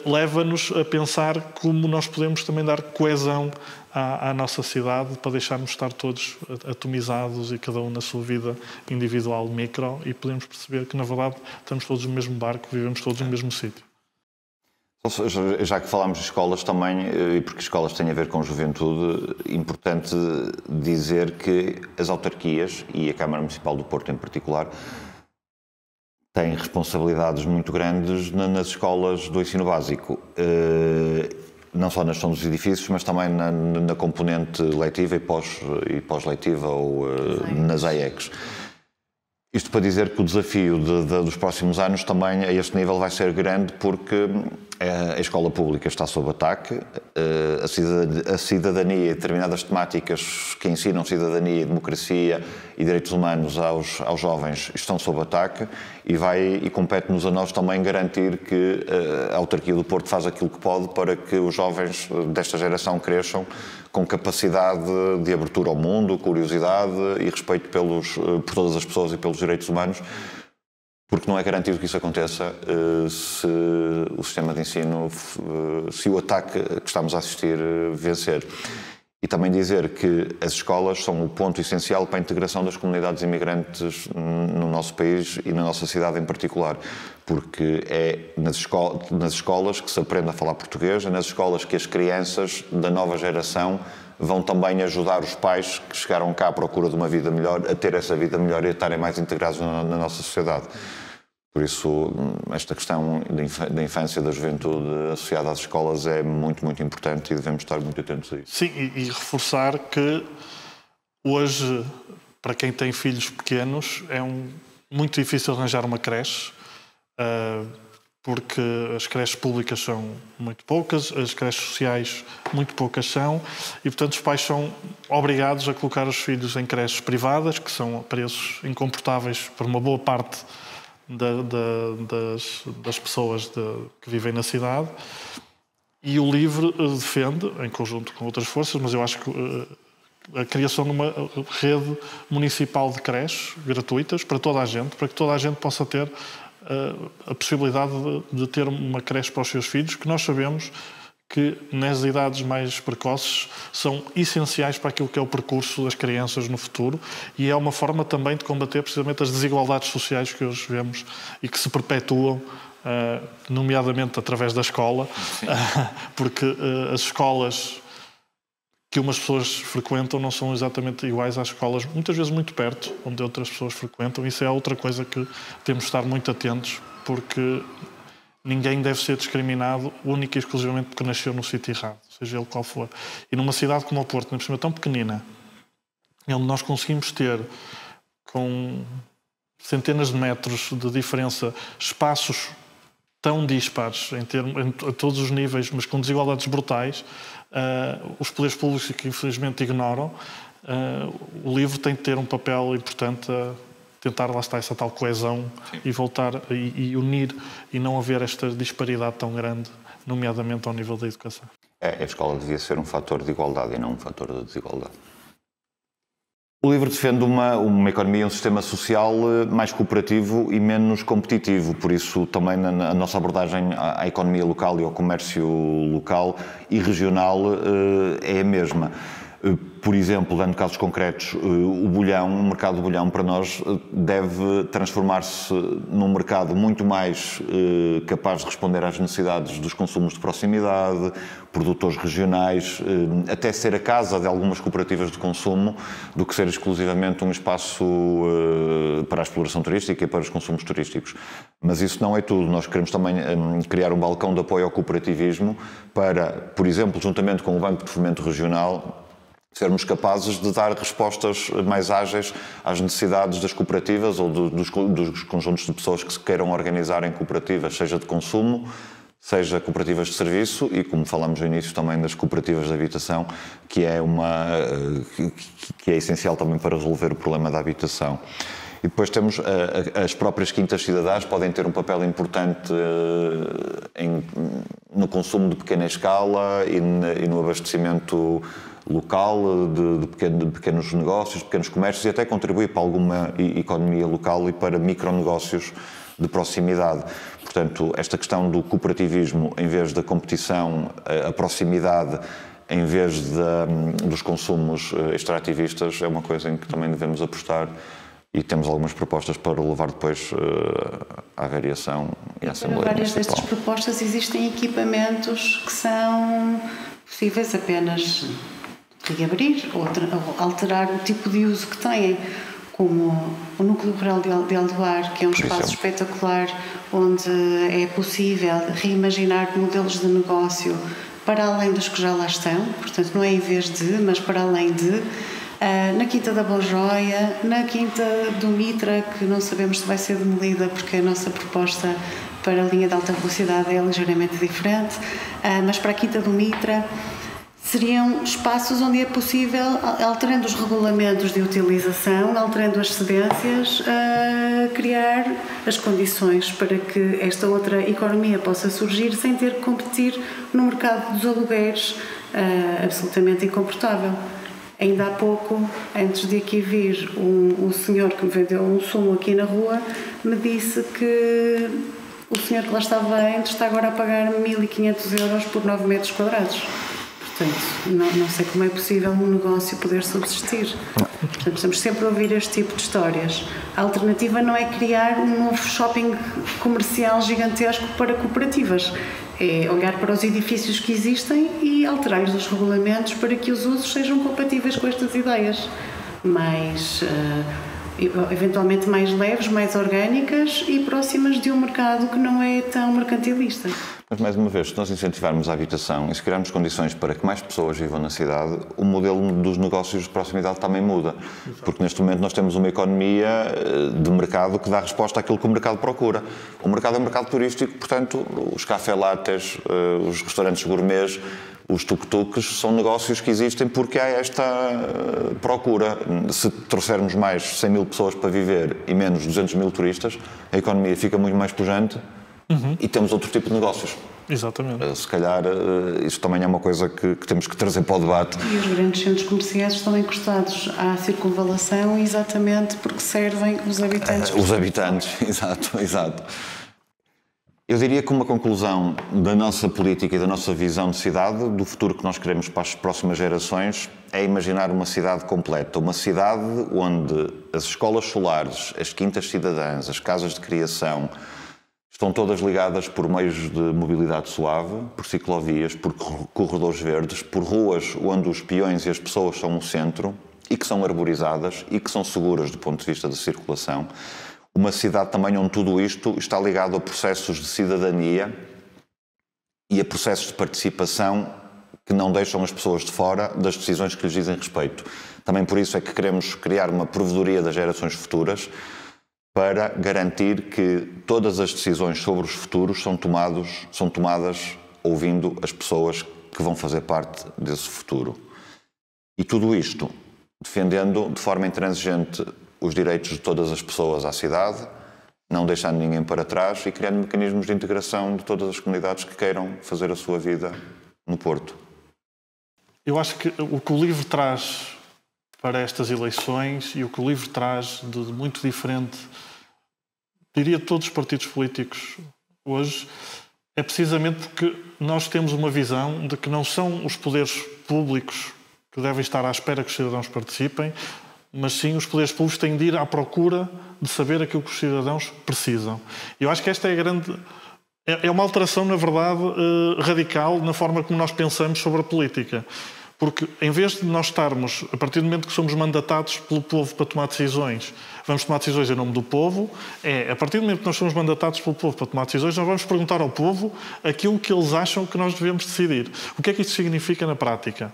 Leva-nos a pensar como nós podemos também dar coesão à nossa cidade para deixarmos estar todos atomizados e cada um na sua vida individual, micro, e podemos perceber que, na verdade, estamos todos no mesmo barco, vivemos todos no mesmo sítio. Já que falámos de escolas também, e porque escolas têm a ver com juventude, é importante dizer que as autarquias, e a Câmara Municipal do Porto em particular, têm responsabilidades muito grandes nas escolas do ensino básico. Não só na gestão dos edifícios, mas também na componente letiva e pós-letiva ou nas AECs. Isto para dizer que o desafio dos próximos anos também a este nível vai ser grande, porque a escola pública está sob ataque, a cidadania e determinadas temáticas que ensinam cidadania e democracia e direitos humanos aos jovens estão sob ataque e compete-nos a nós também garantir que a autarquia do Porto faz aquilo que pode para que os jovens desta geração cresçam com capacidade de abertura ao mundo, curiosidade e respeito por todas as pessoas e pelos direitos humanos, porque não é garantido que isso aconteça se o sistema de ensino, se o ataque que estamos a assistir vencer. E também dizer que as escolas são o ponto essencial para a integração das comunidades imigrantes no nosso país e na nossa cidade em particular, porque é nas escolas que se aprende a falar português, é nas escolas que as crianças da nova geração vão também ajudar os pais que chegaram cá à procura de uma vida melhor a ter essa vida melhor e a estarem mais integrados na nossa sociedade. Por isso, esta questão da infância e da juventude associada às escolas é muito, muito importante e devemos estar muito atentos a isso. Sim, e reforçar que hoje, para quem tem filhos pequenos, é muito difícil arranjar uma creche, porque as creches públicas são muito poucas, as creches sociais muito poucas são, e portanto os pais são obrigados a colocar os filhos em creches privadas, que são a preços incomportáveis para uma boa parte das pessoas que vivem na cidade. E o LIVRE defende, em conjunto com outras forças, mas eu acho que a criação de uma rede municipal de creches gratuitas para toda a gente, para que toda a gente possa ter a possibilidade de ter uma creche para os seus filhos, que nós sabemos que nas idades mais precoces são essenciais para aquilo que é o percurso das crianças no futuro, e é uma forma também de combater precisamente as desigualdades sociais que hoje vemos e que se perpetuam, nomeadamente através da escola, porque as escolas que umas pessoas frequentam não são exatamente iguais às escolas, muitas vezes muito perto, onde outras pessoas frequentam. Isso é outra coisa que temos de estar muito atentos, porque ninguém deve ser discriminado única e exclusivamente porque nasceu no sítio errado, seja ele qual for. E numa cidade como o Porto, por cima tão pequenina, onde nós conseguimos ter, com centenas de metros de diferença, espaços tão dispares a todos os níveis, mas com desigualdades brutais, os poderes públicos que infelizmente ignoram, o LIVRE tem de ter um papel importante a tentar, lá está, essa tal coesão. Sim. E voltar e unir e não haver esta disparidade tão grande, nomeadamente ao nível da educação. A escola devia ser um fator de igualdade e não um fator de desigualdade. O LIVRE defende uma economia e um sistema social mais cooperativo e menos competitivo, por isso também a nossa abordagem à economia local e ao comércio local e regional é a mesma. Por exemplo, dando casos concretos, o mercado do bolhão para nós deve transformar-se num mercado muito mais capaz de responder às necessidades dos consumos de proximidade, produtores regionais, até ser a casa de algumas cooperativas de consumo, do que ser exclusivamente um espaço para a exploração turística e para os consumos turísticos. Mas isso não é tudo. Nós queremos também criar um balcão de apoio ao cooperativismo para, por exemplo, juntamente com o Banco de Fomento Regional, sermos capazes de dar respostas mais ágeis às necessidades das cooperativas ou dos conjuntos de pessoas que se queiram organizar em cooperativas, seja de consumo, seja cooperativas de serviço e, como falámos no início, também das cooperativas de habitação, que é essencial também para resolver o problema da habitação. E depois temos as próprias quintas cidadãs, podem ter um papel importante no consumo de pequena escala e no abastecimento local de pequenos negócios, de pequenos comércios, e até contribuir para alguma economia local e para micronegócios de proximidade. Portanto, esta questão do cooperativismo, em vez da competição, a proximidade, em vez dos consumos extrativistas, é uma coisa em que também devemos apostar e temos algumas propostas para levar depois à variação e à Assembleia Municipal. Várias destas propostas existem equipamentos que são possíveis apenas reabrir ou alterar o tipo de uso que têm, como o Núcleo Rural de Aldoar, que é um espaço espetacular onde é possível reimaginar modelos de negócio para além dos que já lá estão, portanto não é em vez de, mas para além de. Na Quinta da Bojoia, na Quinta do Mitra, que não sabemos se vai ser demolida porque a nossa proposta para a linha de alta velocidade é ligeiramente diferente, mas para a Quinta do Mitra seriam espaços onde é possível, alterando os regulamentos de utilização, alterando as cedências, criar as condições para que esta outra economia possa surgir sem ter que competir no mercado dos alugueiros absolutamente incomportável. Ainda há pouco, antes de aqui vir, um senhor que me vendeu um sumo aqui na rua me disse que o senhor que lá estava antes está agora a pagar 1.500 euros por 9 metros quadrados. Portanto, não sei como é possível um negócio poder subsistir. Portanto, estamos sempre a ouvir este tipo de histórias. A alternativa não é criar um novo shopping comercial gigantesco para cooperativas. É olhar para os edifícios que existem e alterar-lhes os regulamentos para que os usos sejam compatíveis com estas ideias. Eventualmente mais leves, mais orgânicas e próximas de um mercado que não é tão mercantilista. Mas, mais uma vez, se nós incentivarmos a habitação e se criarmos condições para que mais pessoas vivam na cidade, o modelo dos negócios de proximidade também muda. Porque neste momento nós temos uma economia de mercado que dá resposta àquilo que o mercado procura. O mercado é um mercado turístico, portanto, os café-lattes, os restaurantes gourmets, os tuk-tuks são negócios que existem porque há esta procura. Se trouxermos mais 100 mil pessoas para viver e menos 200 mil turistas, a economia fica muito mais pujante e temos outro tipo de negócios. Exatamente. Se calhar isso também é uma coisa que temos que trazer para o debate. E os grandes centros comerciais estão encostados à circunvalação exatamente porque servem os habitantes. Os habitantes, exato. Eu diria que uma conclusão da nossa política e da nossa visão de cidade, do futuro que nós queremos para as próximas gerações, é imaginar uma cidade completa. Uma cidade onde as escolas solares, as quintas cidadãs, as casas de criação, estão todas ligadas por meios de mobilidade suave, por ciclovias, por corredores verdes, por ruas onde os peões e as pessoas são o centro e que são arborizadas e que são seguras do ponto de vista da circulação. Uma cidade também onde tudo isto está ligado a processos de cidadania e a processos de participação que não deixam as pessoas de fora das decisões que lhes dizem respeito. Também por isso é que queremos criar uma provedoria das gerações futuras para garantir que todas as decisões sobre os futuros são tomadas ouvindo as pessoas que vão fazer parte desse futuro. E tudo isto defendendo de forma intransigente os direitos de todas as pessoas à cidade, não deixando ninguém para trás e criando mecanismos de integração de todas as comunidades que queiram fazer a sua vida no Porto. Eu acho que o que o LIVRE traz para estas eleições e o que o LIVRE traz de muito diferente, diria, de todos os partidos políticos hoje, é precisamente porque nós temos uma visão de que não são os poderes públicos que devem estar à espera que os cidadãos participem, mas sim os poderes públicos têm de ir à procura de saber aquilo que os cidadãos precisam. Eu acho que esta é a grande... É uma alteração, na verdade, radical na forma como nós pensamos sobre a política. Porque, em vez de nós estarmos, a partir do momento que somos mandatados pelo povo para tomar decisões, vamos tomar decisões em nome do povo, a partir do momento que nós somos mandatados pelo povo para tomar decisões, nós vamos perguntar ao povo aquilo que eles acham que nós devemos decidir. O que é que isto significa na prática?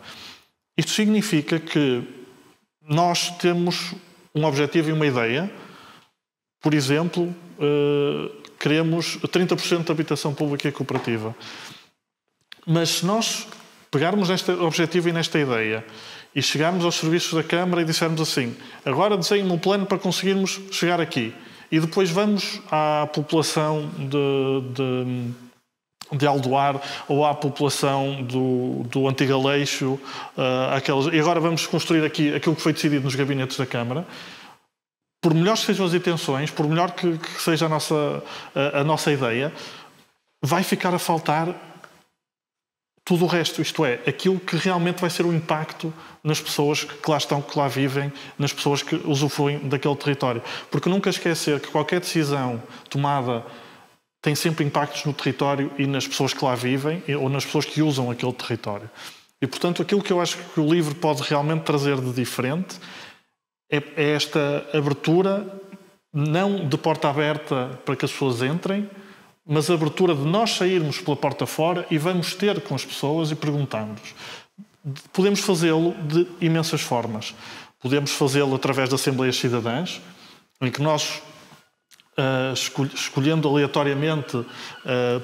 Isto significa que nós temos um objetivo e uma ideia. Por exemplo, queremos 30% de habitação pública e cooperativa. Mas se nós pegarmos neste objetivo e nesta ideia e chegarmos aos serviços da Câmara e dissermos assim: agora desenhem um plano para conseguirmos chegar aqui, e depois vamos à população de Aldoar ou à população do Antigo Aleixo, e agora vamos construir aqui aquilo que foi decidido nos gabinetes da Câmara. Por melhores que sejam as intenções, por melhor que seja a nossa ideia, vai ficar a faltar tudo o resto, isto é, aquilo que realmente vai ser o impacto nas pessoas que lá estão, que lá vivem, nas pessoas que usufruem daquele território. Porque nunca esquecer que qualquer decisão tomada tem sempre impactos no território e nas pessoas que lá vivem ou nas pessoas que usam aquele território. E, portanto, aquilo que eu acho que o livro pode realmente trazer de diferente é esta abertura, não de porta aberta para que as pessoas entrem, mas a abertura de nós sairmos pela porta fora e vamos ter com as pessoas e perguntarmos. Podemos fazê-lo de imensas formas. Podemos fazê-lo através de assembleias cidadãs, em que nós, escolhendo aleatoriamente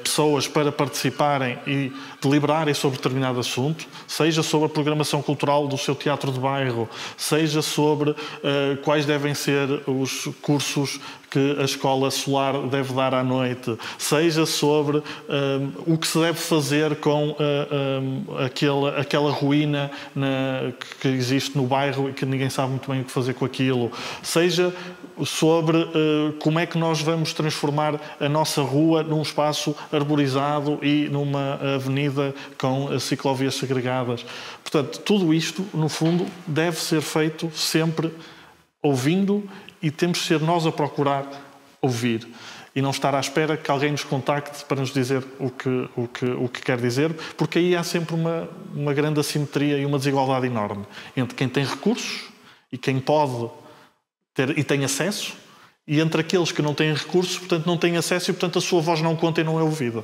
pessoas para participarem e deliberarem sobre determinado assunto, seja sobre a programação cultural do seu teatro de bairro, seja sobre quais devem ser os cursos que a escola solar deve dar à noite, seja sobre o que se deve fazer com aquela ruína que existe no bairro e que ninguém sabe muito bem o que fazer com aquilo, seja sobre como é que nós vamos transformar a nossa rua num espaço arborizado e numa avenida com ciclovias segregadas. Portanto, tudo isto, no fundo, deve ser feito sempre ouvindo, e temos de ser nós a procurar ouvir e não estar à espera que alguém nos contacte para nos dizer o que quer dizer, porque aí há sempre uma grande assimetria e uma desigualdade enorme entre quem tem recursos e quem pode ter e tem acesso, e entre aqueles que não têm recursos, portanto não têm acesso e portanto a sua voz não conta e não é ouvida.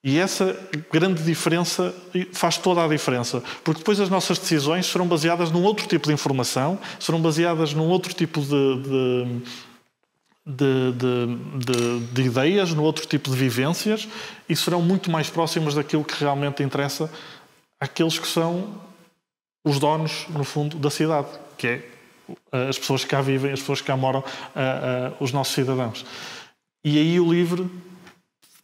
E essa grande diferença faz toda a diferença, porque depois as nossas decisões serão baseadas num outro tipo de informação, serão baseadas num outro tipo de ideias, num outro tipo de vivências, e serão muito mais próximas daquilo que realmente interessa àqueles que são os donos, no fundo, da cidade, que é as pessoas que cá vivem, as pessoas que cá moram, os nossos cidadãos. E aí o livro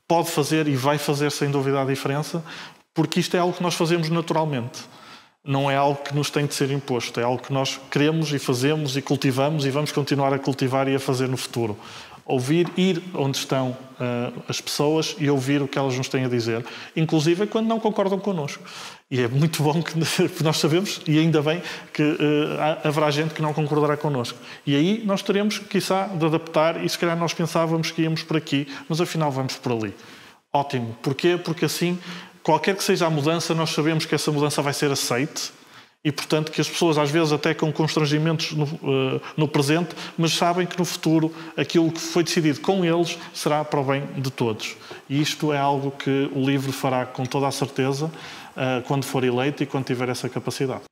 pode fazer e vai fazer sem dúvida a diferença, porque isto é algo que nós fazemos naturalmente. Não é algo que nos tem de ser imposto, é algo que nós queremos e fazemos e cultivamos e vamos continuar a cultivar e a fazer no futuro. Ouvir, ir onde estão as pessoas e ouvir o que elas nos têm a dizer, inclusive quando não concordam connosco. E é muito bom que nós sabemos, e ainda bem, que haverá gente que não concordará connosco. E aí nós teremos, quiçá, de adaptar, e se calhar nós pensávamos que íamos por aqui, mas afinal vamos por ali. Ótimo. Porquê? Porque assim, qualquer que seja a mudança, nós sabemos que essa mudança vai ser aceite, e portanto que as pessoas às vezes até com constrangimentos no presente, mas sabem que no futuro aquilo que foi decidido com eles será para o bem de todos. E isto é algo que o livro fará com toda a certeza quando for eleito e quando tiver essa capacidade.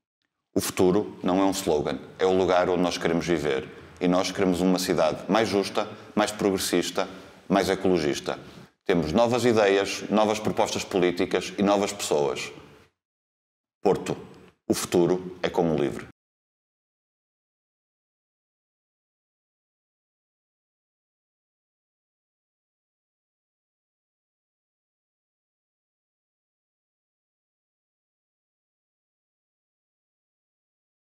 O futuro não é um slogan, é o lugar onde nós queremos viver. E nós queremos uma cidade mais justa, mais progressista, mais ecologista. Temos novas ideias, novas propostas políticas e novas pessoas. Porto. O futuro é como o livro.